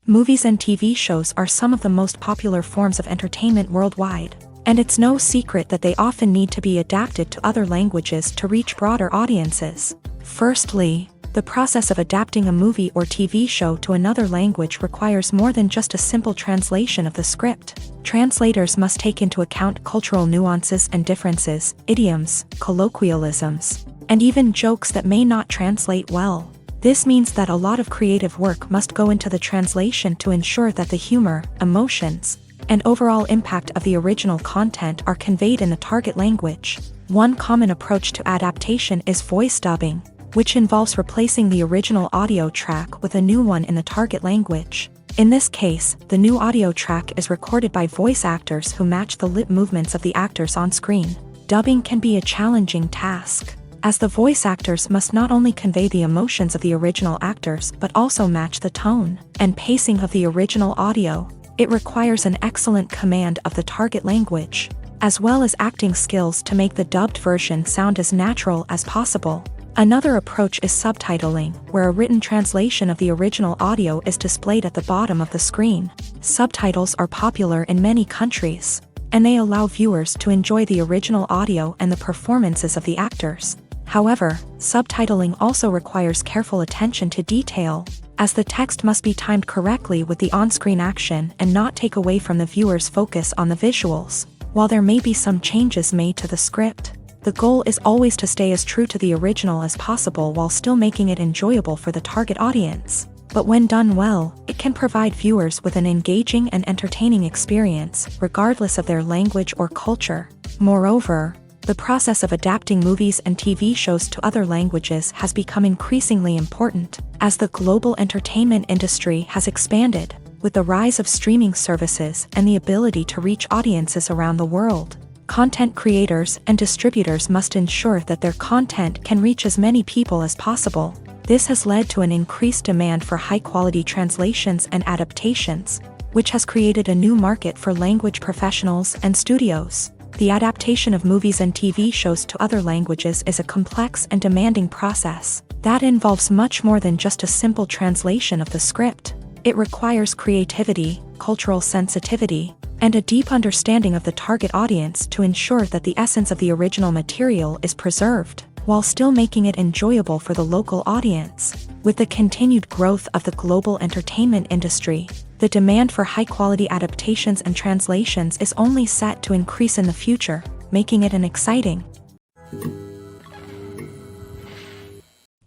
Movies and TV shows are some of the most popular forms of entertainment worldwide, and it's no secret that they often need to be adapted to other languages to reach broader audiences. Firstly, the process of adapting a movie or TV show to another language requires more than just a simple translation of the script. Translators must take into account cultural nuances and differences, idioms, colloquialisms, and even jokes that may not translate well. This means that a lot of creative work must go into the translation to ensure that the humor, emotions, and overall impact of the original content are conveyed in the target language. One common approach to adaptation is voice dubbing, which involves replacing the original audio track with a new one in the target language. In this case, the new audio track is recorded by voice actors who match the lip movements of the actors on screen. Dubbing can be a challenging task, as the voice actors must not only convey the emotions of the original actors but also match the tone and pacing of the original audio. It requires an excellent command of the target language, as well as acting skills to make the dubbed version sound as natural as possible. Another approach is subtitling, where a written translation of the original audio is displayed at the bottom of the screen. Subtitles are popular in many countries, and they allow viewers to enjoy the original audio and the performances of the actors. However, subtitling also requires careful attention to detail, as the text must be timed correctly with the on-screen action and not take away from the viewer's focus on the visuals. While there may be some changes made to the script, the goal is always to stay as true to the original as possible while still making it enjoyable for the target audience. But when done well, it can provide viewers with an engaging and entertaining experience, regardless of their language or culture. Moreover, the process of adapting movies and TV shows to other languages has become increasingly important, as the global entertainment industry has expanded, with the rise of streaming services and the ability to reach audiences around the world. Content creators and distributors must ensure that their content can reach as many people as possible. This has led to an increased demand for high-quality translations and adaptations, which has created a new market for language professionals and studios. The adaptation of movies and TV shows to other languages is a complex and demanding process that involves much more than just a simple translation of the script. It requires creativity, cultural sensitivity, and a deep understanding of the target audience to ensure that the essence of the original material is preserved, while still making it enjoyable for the local audience. With the continued growth of the global entertainment industry, the demand for high-quality adaptations and translations is only set to increase in the future, making it an exciting.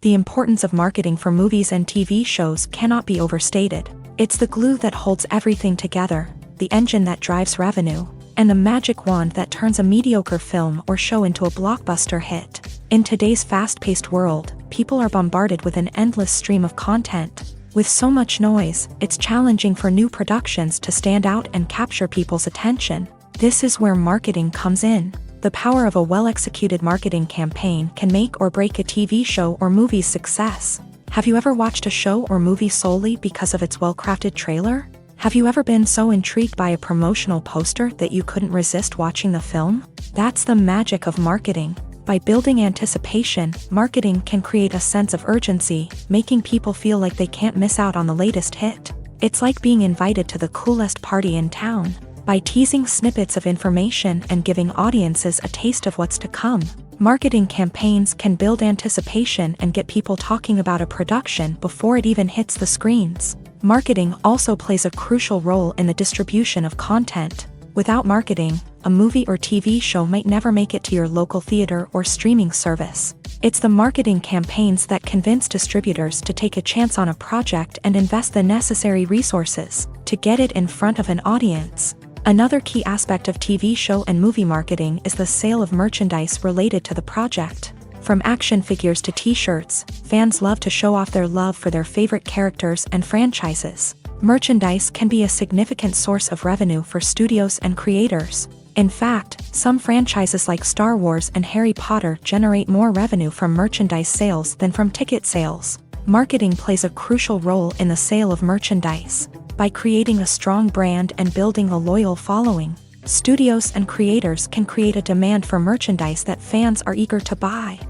The importance of marketing for movies and TV shows cannot be overstated. It's the glue that holds everything together, the engine that drives revenue, and the magic wand that turns a mediocre film or show into a blockbuster hit. In today's fast-paced world, people are bombarded with an endless stream of content. With so much noise, it's challenging for new productions to stand out and capture people's attention. This is where marketing comes in. The power of a well-executed marketing campaign can make or break a TV show or movie's success. Have you ever watched a show or movie solely because of its well-crafted trailer? Have you ever been so intrigued by a promotional poster that you couldn't resist watching the film? That's the magic of marketing. By building anticipation, marketing can create a sense of urgency, making people feel like they can't miss out on the latest hit. It's like being invited to the coolest party in town. By teasing snippets of information and giving audiences a taste of what's to come, marketing campaigns can build anticipation and get people talking about a production before it even hits the screens. Marketing also plays a crucial role in the distribution of content. Without marketing, a movie or TV show might never make it to your local theater or streaming service. It's the marketing campaigns that convince distributors to take a chance on a project and invest the necessary resources to get it in front of an audience. Another key aspect of TV show and movie marketing is the sale of merchandise related to the project. From action figures to t-shirts, fans love to show off their love for their favorite characters and franchises. Merchandise can be a significant source of revenue for studios and creators. In fact, some franchises like Star Wars and Harry Potter generate more revenue from merchandise sales than from ticket sales. Marketing plays a crucial role in the sale of merchandise. By creating a strong brand and building a loyal following, studios and creators can create a demand for merchandise that fans are eager to buy.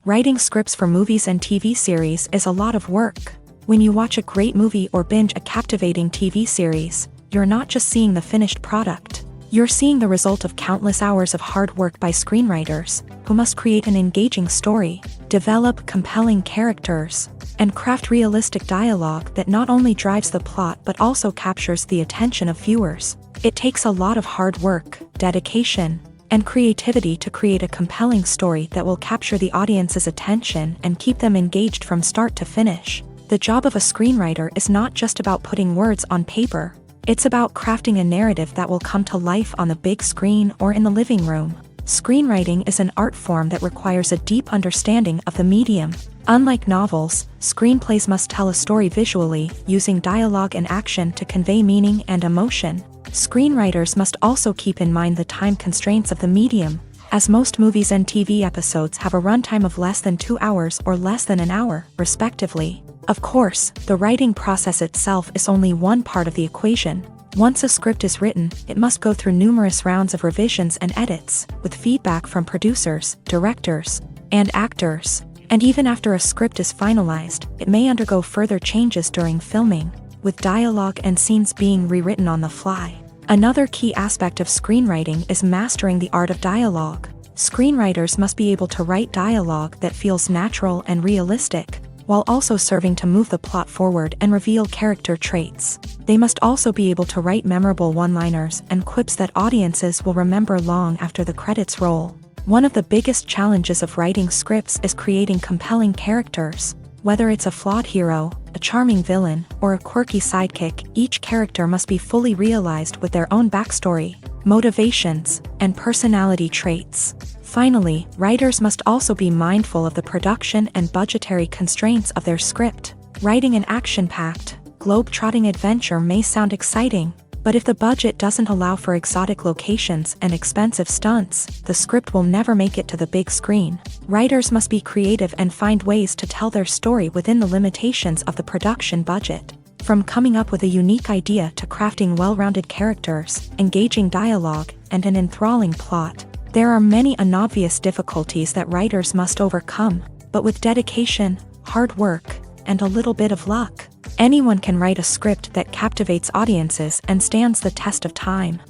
Writing scripts for movies and TV series is a lot of work. When you watch a great movie or binge a captivating TV series, you're not just seeing the finished product. You're seeing the result of countless hours of hard work by screenwriters, who must create an engaging story, develop compelling characters, and craft realistic dialogue that not only drives the plot but also captures the attention of viewers. It takes a lot of hard work, dedication, and creativity to create a compelling story that will capture the audience's attention and keep them engaged from start to finish. The job of a screenwriter is not just about putting words on paper. It's about crafting a narrative that will come to life on the big screen or in the living room. Screenwriting is an art form that requires a deep understanding of the medium. Unlike novels, screenplays must tell a story visually, using dialogue and action to convey meaning and emotion. Screenwriters must also keep in mind the time constraints of the medium, as most movies and TV episodes have a runtime of less than 2 hours or less than an hour, respectively. Of course, the writing process itself is only one part of the equation. Once a script is written, it must go through numerous rounds of revisions and edits, with feedback from producers, directors, and actors. And even after a script is finalized, it may undergo further changes during filming, with dialogue and scenes being rewritten on the fly. Another key aspect of screenwriting is mastering the art of dialogue. Screenwriters must be able to write dialogue that feels natural and realistic, while also serving to move the plot forward and reveal character traits. They must also be able to write memorable one-liners and quips that audiences will remember long after the credits roll. One of the biggest challenges of writing scripts is creating compelling characters. Whether it's a flawed hero, a charming villain, or a quirky sidekick, each character must be fully realized with their own backstory, motivations, and personality traits. Finally, writers must also be mindful of the production and budgetary constraints of their script. Writing an action-packed, globe-trotting adventure may sound exciting, But if the budget doesn't allow for exotic locations and expensive stunts, the script will never make it to the big screen. Writers must be creative and find ways to tell their story within the limitations of the production budget. From coming up with a unique idea to crafting well-rounded characters, engaging dialogue, and an enthralling plot, there are many unobvious difficulties that writers must overcome, but with dedication, hard work, and a little bit of luck, anyone can write a script that captivates audiences and stands the test of time.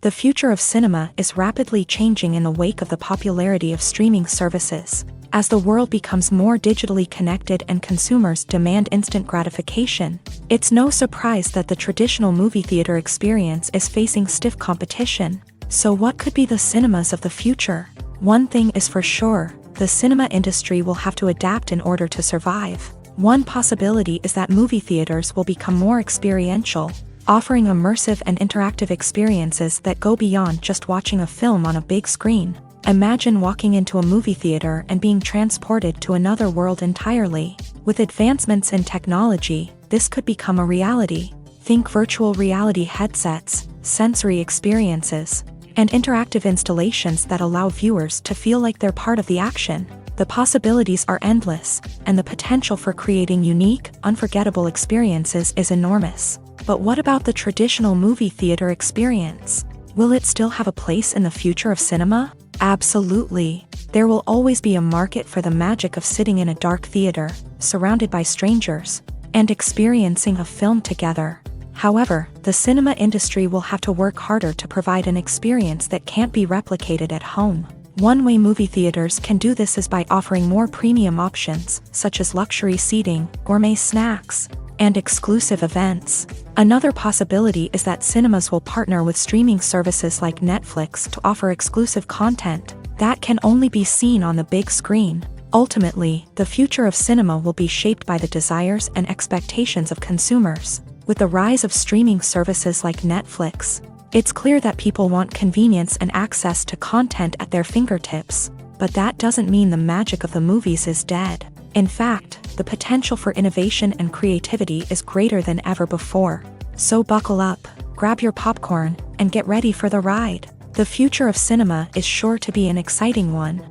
The future of cinema is rapidly changing in the wake of the popularity of streaming services. As the world becomes more digitally connected and consumers demand instant gratification, it's no surprise that the traditional movie theater experience is facing stiff competition. So what could be the cinemas of the future? One thing is for sure, the cinema industry will have to adapt in order to survive. One possibility is that movie theaters will become more experiential, offering immersive and interactive experiences that go beyond just watching a film on a big screen. Imagine walking into a movie theater and being transported to another world entirely. With advancements in technology, this could become a reality. Think virtual reality headsets, sensory experiences, and interactive installations that allow viewers to feel like they're part of the action. The possibilities are endless, and the potential for creating unique, unforgettable experiences is enormous. But what about the traditional movie theater experience? Will it still have a place in the future of cinema? Absolutely. There will always be a market for the magic of sitting in a dark theater, surrounded by strangers, and experiencing a film together. However, the cinema industry will have to work harder to provide an experience that can't be replicated at home. One way movie theaters can do this is by offering more premium options, such as luxury seating, gourmet snacks, and exclusive events. Another possibility is that cinemas will partner with streaming services like Netflix to offer exclusive content that can only be seen on the big screen. Ultimately, the future of cinema will be shaped by the desires and expectations of consumers. With the rise of streaming services like Netflix, it's clear that people want convenience and access to content at their fingertips. But that doesn't mean the magic of the movies is dead. In fact, the potential for innovation and creativity is greater than ever before. So buckle up, grab your popcorn, and get ready for the ride. The future of cinema is sure to be an exciting one.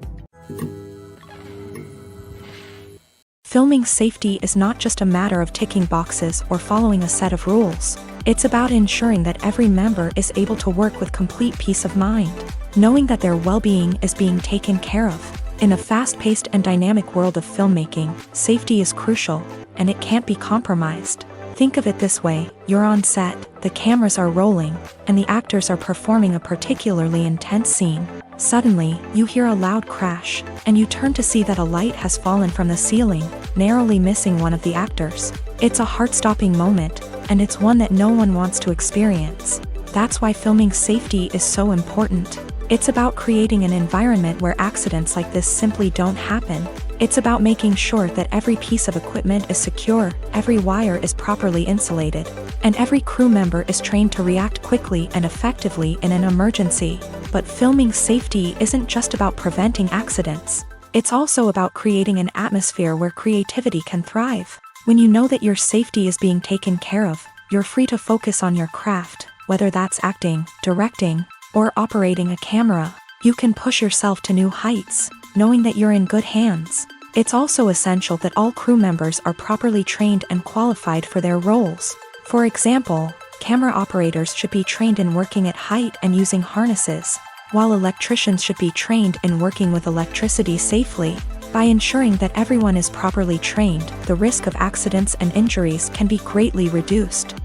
Filming safety is not just a matter of ticking boxes or following a set of rules. It's about ensuring that every member is able to work with complete peace of mind, knowing that their well-being is being taken care of. In a fast-paced and dynamic world of filmmaking, safety is crucial, and it can't be compromised. Think of it this way: you're on set, the cameras are rolling, and the actors are performing a particularly intense scene. Suddenly, you hear a loud crash, and you turn to see that a light has fallen from the ceiling, narrowly missing one of the actors. It's a heart-stopping moment, and it's one that no one wants to experience. That's why filming safety is so important. It's about creating an environment where accidents like this simply don't happen. It's about making sure that every piece of equipment is secure, every wire is properly insulated, and every crew member is trained to react quickly and effectively in an emergency. But filming safety isn't just about preventing accidents. It's also about creating an atmosphere where creativity can thrive. When you know that your safety is being taken care of, you're free to focus on your craft, whether that's acting, directing, or operating a camera. You can push yourself to new heights, knowing that you're in good hands. It's also essential that all crew members are properly trained and qualified for their roles. For example, camera operators should be trained in working at height and using harnesses, while electricians should be trained in working with electricity safely. By ensuring that everyone is properly trained, the risk of accidents and injuries can be greatly reduced.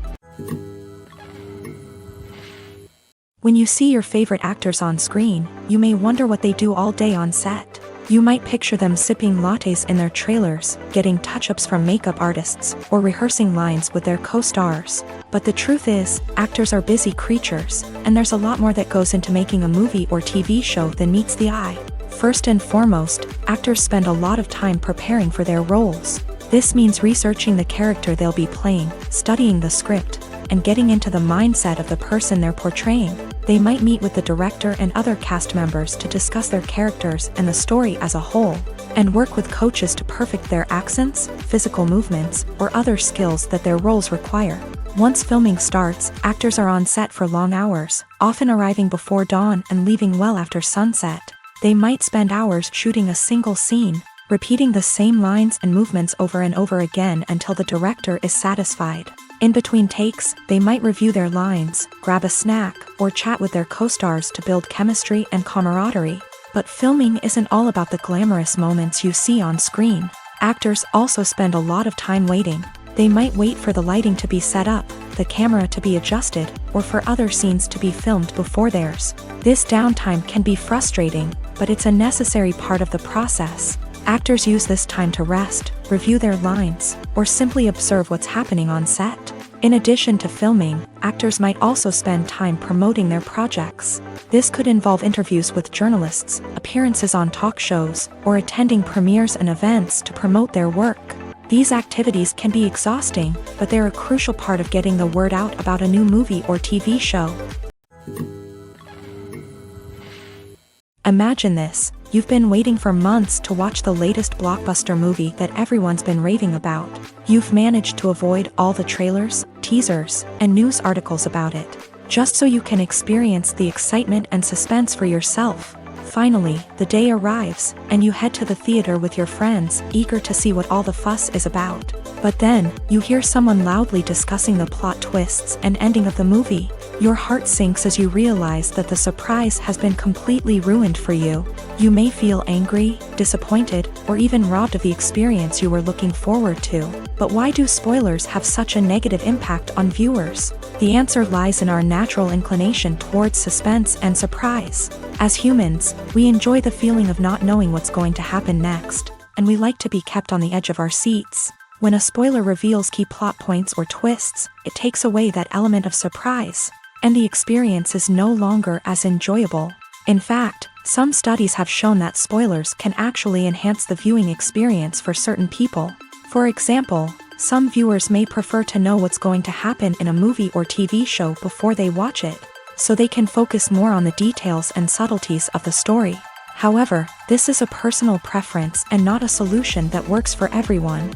When you see your favorite actors on screen, you may wonder what they do all day on set. You might picture them sipping lattes in their trailers, getting touch-ups from makeup artists, or rehearsing lines with their co-stars. But the truth is, actors are busy creatures, and there's a lot more that goes into making a movie or TV show than meets the eye. First and foremost, actors spend a lot of time preparing for their roles. This means researching the character they'll be playing, studying the script, and getting into the mindset of the person they're portraying. They might meet with the director and other cast members to discuss their characters and the story as a whole. and work with coaches to perfect their accents, physical movements, or other skills that their roles require. Once filming starts, actors are on set for long hours, often arriving before dawn and leaving well after sunset. They might spend hours shooting a single scene, repeating the same lines and movements over and over again until the director is satisfied. In between takes, they might review their lines, grab a snack, or chat with their co-stars to build chemistry and camaraderie. But filming isn't all about the glamorous moments you see on screen. Actors also spend a lot of time waiting. They might wait for the lighting to be set up, the camera to be adjusted, or for other scenes to be filmed before theirs. This downtime can be frustrating, but it's a necessary part of the process. Actors use this time to rest, review their lines, or simply observe what's happening on set. In addition to filming, actors might also spend time promoting their projects. This could involve interviews with journalists, appearances on talk shows, or attending premieres and events to promote their work. These activities can be exhausting, but they're a crucial part of getting the word out about a new movie or TV show. Imagine this. You've been waiting for months to watch the latest blockbuster movie that everyone's been raving about. You've managed to avoid all the trailers, teasers, and news articles about it, just so you can experience the excitement and suspense for yourself. Finally, the day arrives, and you head to the theater with your friends, eager to see what all the fuss is about. But then, you hear someone loudly discussing the plot twists and ending of the movie. Your heart sinks as you realize that the surprise has been completely ruined for you. You may feel angry, disappointed, or even robbed of the experience you were looking forward to. But why do spoilers have such a negative impact on viewers? The answer lies in our natural inclination towards suspense and surprise. As humans, we enjoy the feeling of not knowing what's going to happen next, and we like to be kept on the edge of our seats. When a spoiler reveals key plot points or twists, it takes away that element of surprise, and the experience is no longer as enjoyable. In fact, some studies have shown that spoilers can actually enhance the viewing experience for certain people. For example, some viewers may prefer to know what's going to happen in a movie or TV show before they watch it, so they can focus more on the details and subtleties of the story. However, this is a personal preference and not a solution that works for everyone.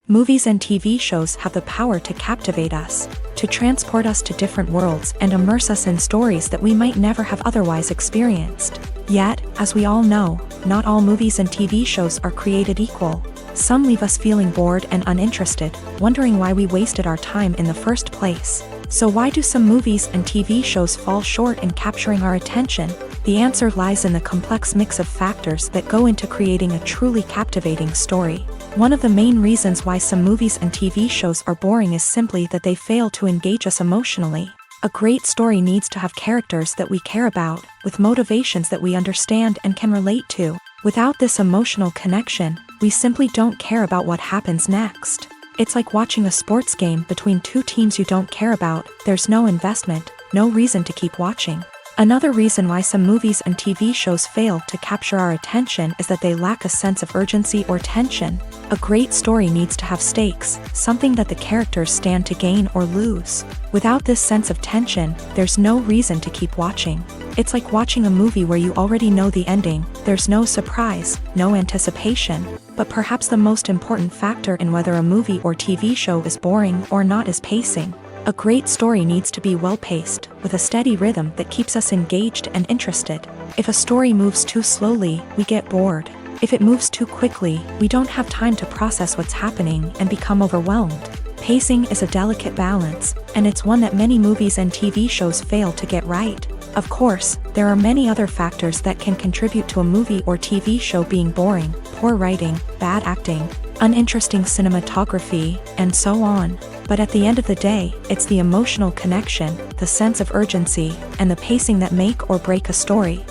Movies and TV shows have the power to captivate us, to transport us to different worlds and immerse us in stories that we might never have otherwise experienced. Yet, as we all know, not all movies and TV shows are created equal. Some leave us feeling bored and uninterested, wondering why we wasted our time in the first place. So why do some movies and TV shows fall short in capturing our attention? The answer lies in the complex mix of factors that go into creating a truly captivating story. One of the main reasons why some movies and TV shows are boring is simply that they fail to engage us emotionally. A great story needs to have characters that we care about, with motivations that we understand and can relate to. Without this emotional connection, we simply don't care about what happens next. It's like watching a sports game between two teams you don't care about. There's no investment, no reason to keep watching. Another reason why some movies and TV shows fail to capture our attention is that they lack a sense of urgency or tension. A great story needs to have stakes, something that the characters stand to gain or lose. Without this sense of tension, there's no reason to keep watching. It's like watching a movie where you already know the ending. There's no surprise, no anticipation. But perhaps the most important factor in whether a movie or TV show is boring or not is pacing. A great story needs to be well-paced, with a steady rhythm that keeps us engaged and interested. If a story moves too slowly, we get bored. If it moves too quickly, we don't have time to process what's happening and become overwhelmed. Pacing is a delicate balance, and it's one that many movies and TV shows fail to get right. Of course, there are many other factors that can contribute to a movie or TV show being boring: poor writing, bad acting, uninteresting cinematography, and so on. But at the end of the day, it's the emotional connection, the sense of urgency, and the pacing that make or break a story.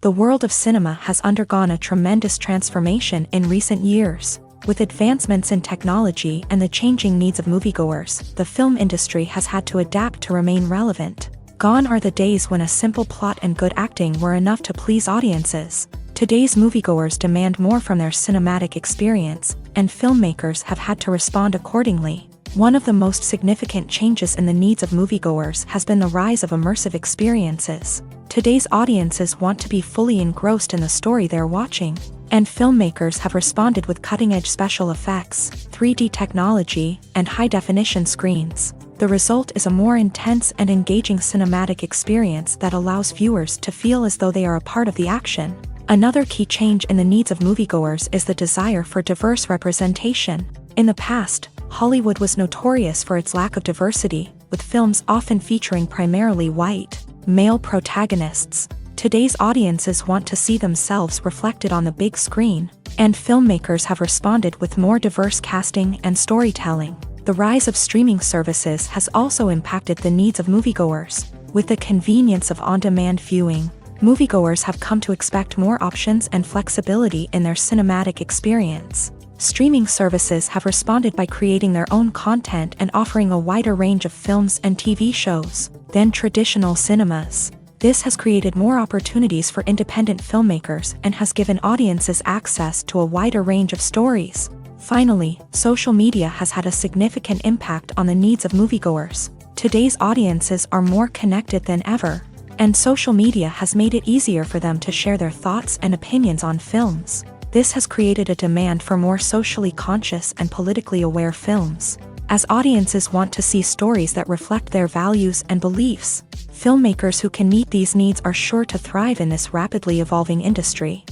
The world of cinema has undergone a tremendous transformation in recent years. With advancements in technology and the changing needs of moviegoers, the film industry has had to adapt to remain relevant. Gone are the days when a simple plot and good acting were enough to please audiences. Today's moviegoers demand more from their cinematic experience, and filmmakers have had to respond accordingly. One of the most significant changes in the needs of moviegoers has been the rise of immersive experiences. Today's audiences want to be fully engrossed in the story they're watching, and filmmakers have responded with cutting-edge special effects, 3D technology, and high-definition screens. The result is a more intense and engaging cinematic experience that allows viewers to feel as though they are a part of the action. Another key change in the needs of moviegoers is the desire for diverse representation. In the past, Hollywood was notorious for its lack of diversity, with films often featuring primarily white, male protagonists. Today's audiences want to see themselves reflected on the big screen, and filmmakers have responded with more diverse casting and storytelling. The rise of streaming services has also impacted the needs of moviegoers. With the convenience of on-demand viewing, moviegoers have come to expect more options and flexibility in their cinematic experience. Streaming services have responded by creating their own content and offering a wider range of films and TV shows than traditional cinemas. This has created more opportunities for independent filmmakers and has given audiences access to a wider range of stories. Finally, social media has had a significant impact on the needs of moviegoers. Today's audiences are more connected than ever, and social media has made it easier for them to share their thoughts and opinions on films. This has created a demand for more socially conscious and politically aware films. As audiences want to see stories that reflect their values and beliefs, filmmakers who can meet these needs are sure to thrive in this rapidly evolving industry.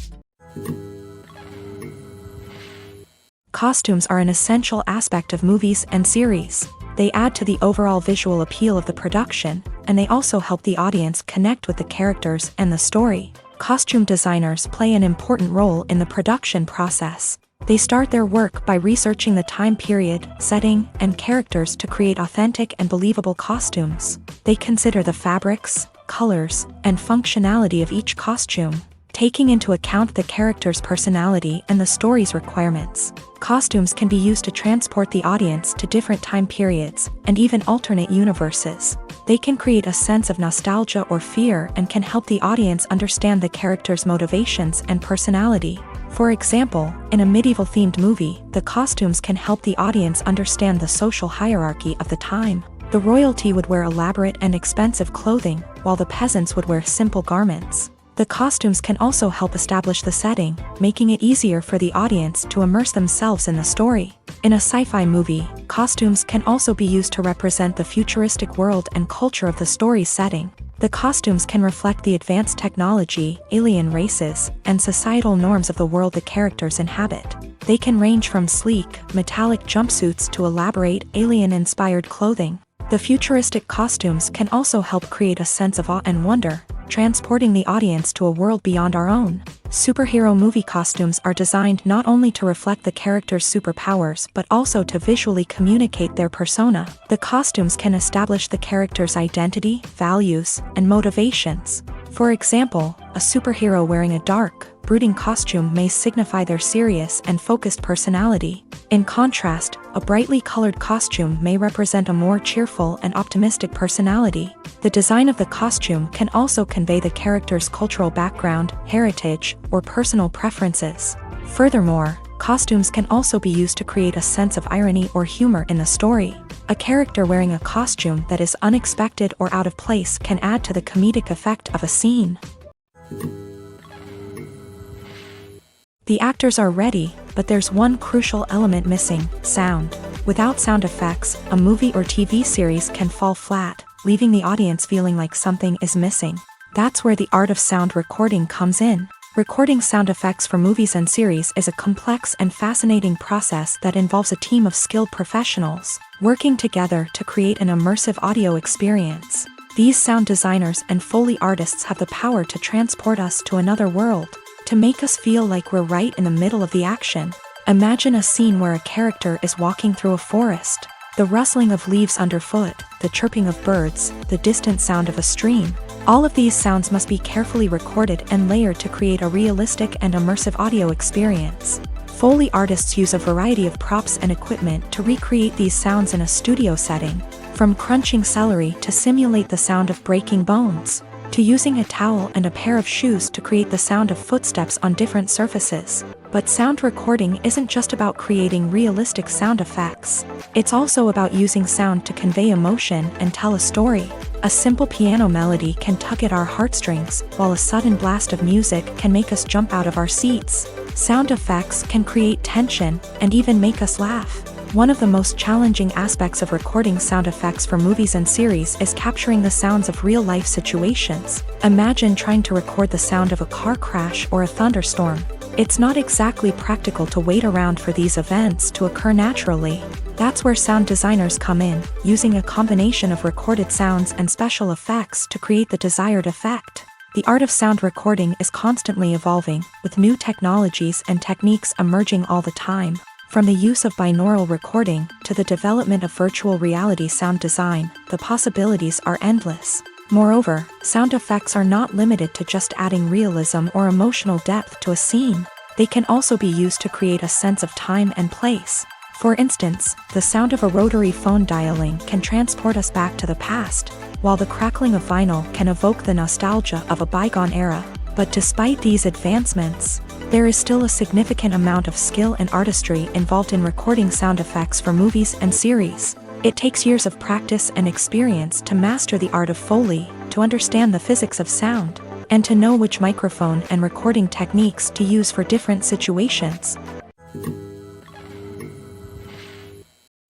Costumes are an essential aspect of movies and series. They add to the overall visual appeal of the production, and they also help the audience connect with the characters and the story. Costume designers play an important role in the production process. They start their work by researching the time period, setting, and characters to create authentic and believable costumes. They consider the fabrics, colors, and functionality of each costume, taking into account the character's personality and the story's requirements. Costumes can be used to transport the audience to different time periods and even alternate universes. They can create a sense of nostalgia or fear and can help the audience understand the character's motivations and personality. For example, in a medieval-themed movie, the costumes can help the audience understand the social hierarchy of the time. The royalty would wear elaborate and expensive clothing, while the peasants would wear simple garments. The costumes can also help establish the setting, making it easier for the audience to immerse themselves in the story. In a sci-fi movie, costumes can also be used to represent the futuristic world and culture of the story's setting. The costumes can reflect the advanced technology, alien races, and societal norms of the world the characters inhabit. They can range from sleek, metallic jumpsuits to elaborate, alien-inspired clothing. The futuristic costumes can also help create a sense of awe and wonder, transporting the audience to a world beyond our own. Superhero movie costumes are designed not only to reflect the character's superpowers but also to visually communicate their persona. The costumes can establish the character's identity, values, and motivations. For example, a superhero wearing a dark, brooding costume may signify their serious and focused personality. In contrast, a brightly colored costume may represent a more cheerful and optimistic personality. The design of the costume can also convey the character's cultural background, heritage, or personal preferences. Furthermore, costumes can also be used to create a sense of irony or humor in the story. A character wearing a costume that is unexpected or out of place can add to the comedic effect of a scene. The actors are ready, but there's one crucial element missing: sound. Without sound effects, a movie or TV series can fall flat, leaving the audience feeling like something is missing. That's where the art of sound recording comes in. Recording sound effects for movies and series is a complex and fascinating process that involves a team of skilled professionals working together to create an immersive audio experience. These sound designers and Foley artists have the power to transport us to another world, to make us feel like we're right in the middle of the action. Imagine a scene where a character is walking through a forest. The rustling of leaves underfoot, the chirping of birds, the distant sound of a stream. All of these sounds must be carefully recorded and layered to create a realistic and immersive audio experience. Foley artists use a variety of props and equipment to recreate these sounds in a studio setting, from crunching celery to simulate the sound of breaking bones. to using a towel and a pair of shoes to create the sound of footsteps on different surfaces. But sound recording isn't just about creating realistic sound effects. It's also about using sound to convey emotion and tell a story. A simple piano melody can tug at our heartstrings, while a sudden blast of music can make us jump out of our seats. Sound effects can create tension and even make us laugh. One of the most challenging aspects of recording sound effects for movies and series is capturing the sounds of real-life situations. Imagine trying to record the sound of a car crash or a thunderstorm. It's not exactly practical to wait around for these events to occur naturally. That's where sound designers come in, using a combination of recorded sounds and special effects to create the desired effect. The art of sound recording is constantly evolving, with new technologies and techniques emerging all the time. From the use of binaural recording to the development of virtual reality sound design, the possibilities are endless. Moreover, sound effects are not limited to just adding realism or emotional depth to a scene. They can also be used to create a sense of time and place. For instance, the sound of a rotary phone dialing can transport us back to the past, while the crackling of vinyl can evoke the nostalgia of a bygone era. But despite these advancements, there is still a significant amount of skill and artistry involved in recording sound effects for movies and series. It takes years of practice and experience to master the art of Foley, to understand the physics of sound, and to know which microphone and recording techniques to use for different situations.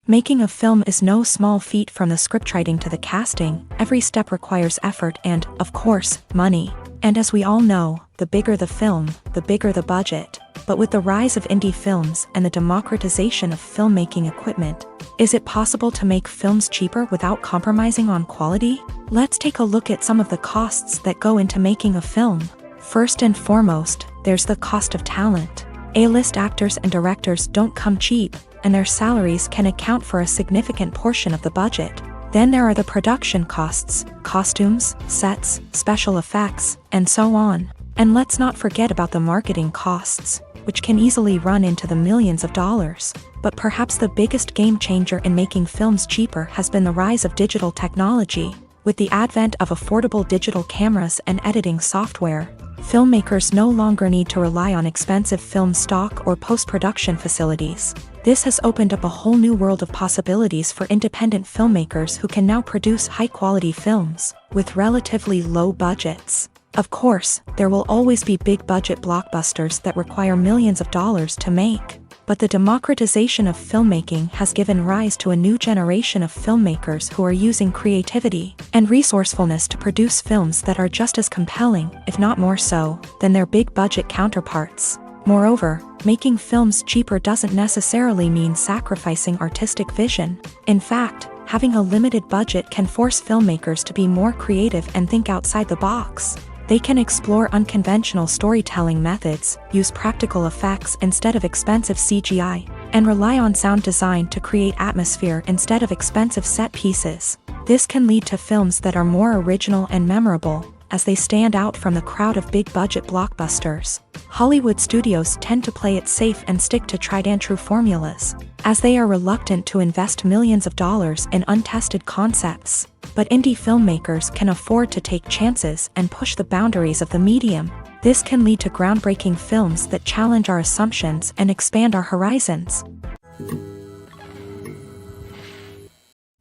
Making a film is no small feat. From the scriptwriting to the casting, every step requires effort and, of course, money. And as we all know, the bigger the film, the bigger the budget. But with the rise of indie films and the democratization of filmmaking equipment, is it possible to make films cheaper without compromising on quality? Let's take a look at some of the costs that go into making a film. First and foremost, there's the cost of talent. A-list actors and directors don't come cheap, and their salaries can account for a significant portion of the budget. Then there are the production costs, costumes, sets, special effects, and so on. And let's not forget about the marketing costs, which can easily run into the millions of dollars. But perhaps the biggest game changer in making films cheaper has been the rise of digital technology. With the advent of affordable digital cameras and editing software, filmmakers no longer need to rely on expensive film stock or post-production facilities. This has opened up a whole new world of possibilities for independent filmmakers who can now produce high-quality films with relatively low budgets. Of course, there will always be big-budget blockbusters that require millions of dollars to make. But the democratization of filmmaking has given rise to a new generation of filmmakers who are using creativity and resourcefulness to produce films that are just as compelling, if not more so, than their big-budget counterparts. Moreover, making films cheaper doesn't necessarily mean sacrificing artistic vision. In fact, having a limited budget can force filmmakers to be more creative and think outside the box. They can explore unconventional storytelling methods, use practical effects instead of expensive CGI, and rely on sound design to create atmosphere instead of expensive set pieces. This can lead to films that are more original and memorable, as they stand out from the crowd of big-budget blockbusters. Hollywood studios tend to play it safe and stick to tried-and-true formulas, as they are reluctant to invest millions of dollars in untested concepts. But indie filmmakers can afford to take chances and push the boundaries of the medium. This can lead to groundbreaking films that challenge our assumptions and expand our horizons.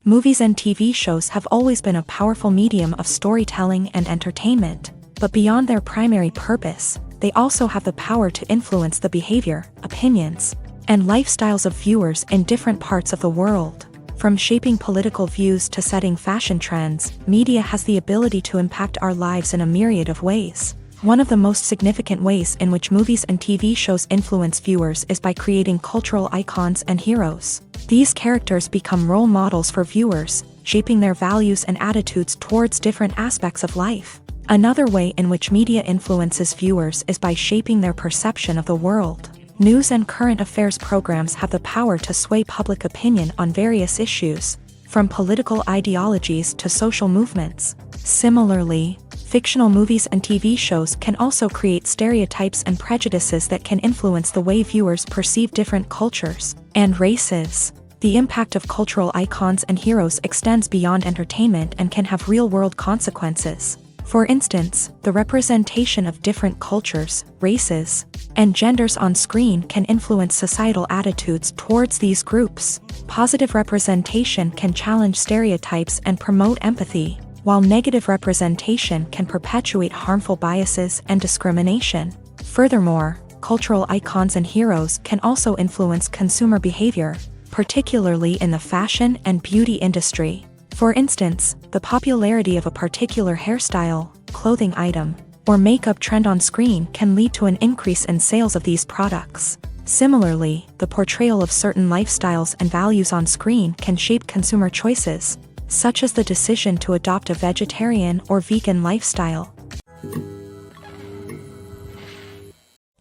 Movies and TV shows have always been a powerful medium of storytelling and entertainment, but beyond their primary purpose, they also have the power to influence the behavior, opinions, and lifestyles of viewers in different parts of the world. From shaping political views to setting fashion trends, media has the ability to impact our lives in a myriad of ways. One of the most significant ways in which movies and TV shows influence viewers is by creating cultural icons and heroes. These characters become role models for viewers, shaping their values and attitudes towards different aspects of life. Another way in which media influences viewers is by shaping their perception of the world. News and current affairs programs have the power to sway public opinion on various issues, from political ideologies to social movements. Similarly, fictional movies and TV shows can also create stereotypes and prejudices that can influence the way viewers perceive different cultures and races. The impact of cultural icons and heroes extends beyond entertainment and can have real-world consequences. For instance, the representation of different cultures, races, and genders on screen can influence societal attitudes towards these groups. Positive representation can challenge stereotypes and promote empathy, while negative representation can perpetuate harmful biases and discrimination. Furthermore, cultural icons and heroes can also influence consumer behavior, particularly in the fashion and beauty industry. For instance, the popularity of a particular hairstyle, clothing item, or makeup trend on screen can lead to an increase in sales of these products. Similarly, the portrayal of certain lifestyles and values on screen can shape consumer choices, such as the decision to adopt a vegetarian or vegan lifestyle.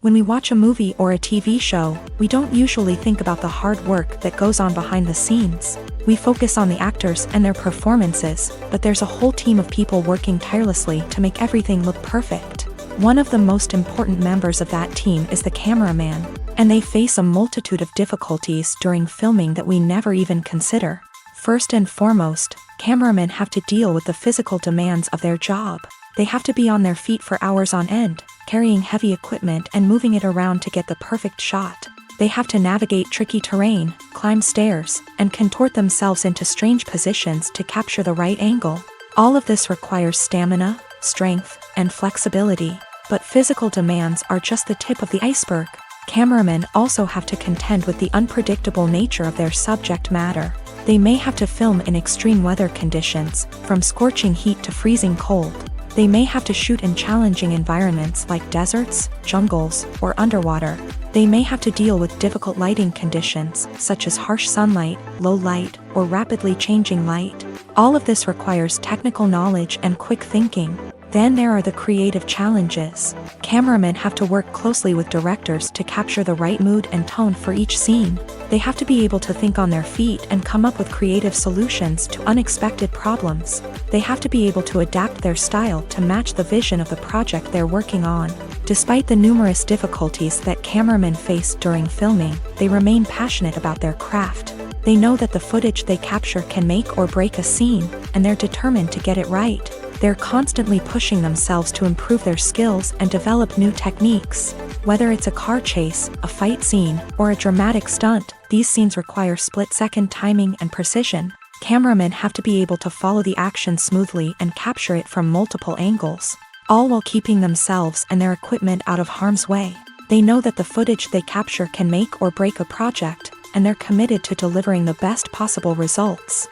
When we watch a movie or a TV show, we don't usually think about the hard work that goes on behind the scenes. We focus on the actors and their performances, but there's a whole team of people working tirelessly to make everything look perfect. One of the most important members of that team is the cameraman, and they face a multitude of difficulties during filming that we never even consider. First and foremost, cameramen have to deal with the physical demands of their job. They have to be on their feet for hours on end, carrying heavy equipment and moving it around to get the perfect shot. They have to navigate tricky terrain, climb stairs, and contort themselves into strange positions to capture the right angle. All of this requires stamina, strength, and flexibility. But physical demands are just the tip of the iceberg. Cameramen also have to contend with the unpredictable nature of their subject matter. They may have to film in extreme weather conditions, from scorching heat to freezing cold. They may have to shoot in challenging environments like deserts, jungles, or underwater. They may have to deal with difficult lighting conditions, such as harsh sunlight, low light, or rapidly changing light. All of this requires technical knowledge and quick thinking. Then there are the creative challenges. Cameramen have to work closely with directors to capture the right mood and tone for each scene. They have to be able to think on their feet and come up with creative solutions to unexpected problems. They have to be able to adapt their style to match the vision of the project they're working on. Despite the numerous difficulties that cameramen face during filming, they remain passionate about their craft. They know that the footage they capture can make or break a scene, and they're determined to get it right. They're constantly pushing themselves to improve their skills and develop new techniques. Whether it's a car chase, a fight scene, or a dramatic stunt, these scenes require split-second timing and precision. Cameramen have to be able to follow the action smoothly and capture it from multiple angles, all while keeping themselves and their equipment out of harm's way. They know that the footage they capture can make or break a project, and they're committed to delivering the best possible results.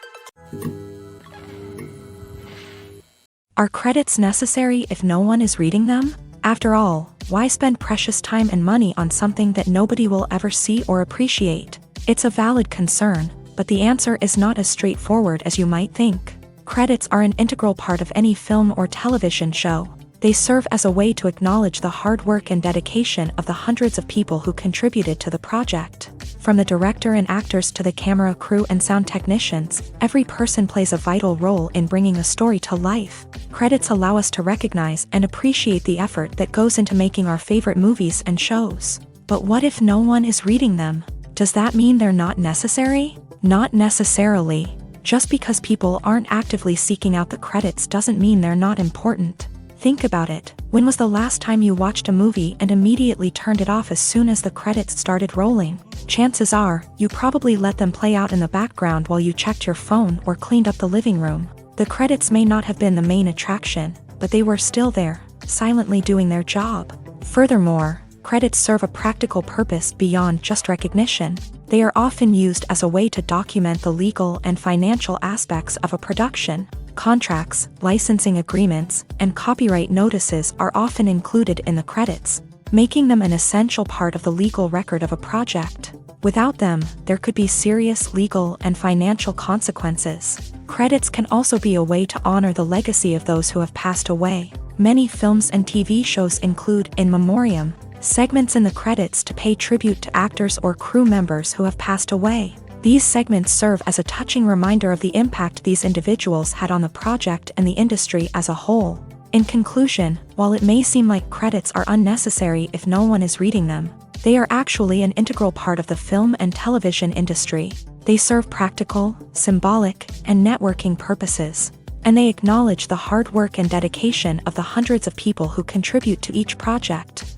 Are credits necessary if no one is reading them? After all, why spend precious time and money on something that nobody will ever see or appreciate? It's a valid concern, but the answer is not as straightforward as you might think. Credits are an integral part of any film or television show. They serve as a way to acknowledge the hard work and dedication of the hundreds of people who contributed to the project. From the director and actors to the camera crew and sound technicians, every person plays a vital role in bringing a story to life. Credits allow us to recognize and appreciate the effort that goes into making our favorite movies and shows. But what if no one is reading them? Does that mean they're not necessary? Not necessarily. Just because people aren't actively seeking out the credits doesn't mean they're not important. Think about it. When was the last time you watched a movie and immediately turned it off as soon as the credits started rolling? Chances are, you probably let them play out in the background while you checked your phone or cleaned up the living room. The credits may not have been the main attraction, but they were still there, silently doing their job. Furthermore, credits serve a practical purpose beyond just recognition. They are often used as a way to document the legal and financial aspects of a production. Contracts, licensing agreements, and copyright notices are often included in the credits, making them an essential part of the legal record of a project. Without them, there could be serious legal and financial consequences. Credits can also be a way to honor the legacy of those who have passed away. Many films and TV shows include in memoriam segments in the credits to pay tribute to actors or crew members who have passed away. These segments serve as a touching reminder of the impact these individuals had on the project and the industry as a whole. In conclusion, while it may seem like credits are unnecessary if no one is reading them, they are actually an integral part of the film and television industry. They serve practical, symbolic, and networking purposes. and they acknowledge the hard work and dedication of the hundreds of people who contribute to each project.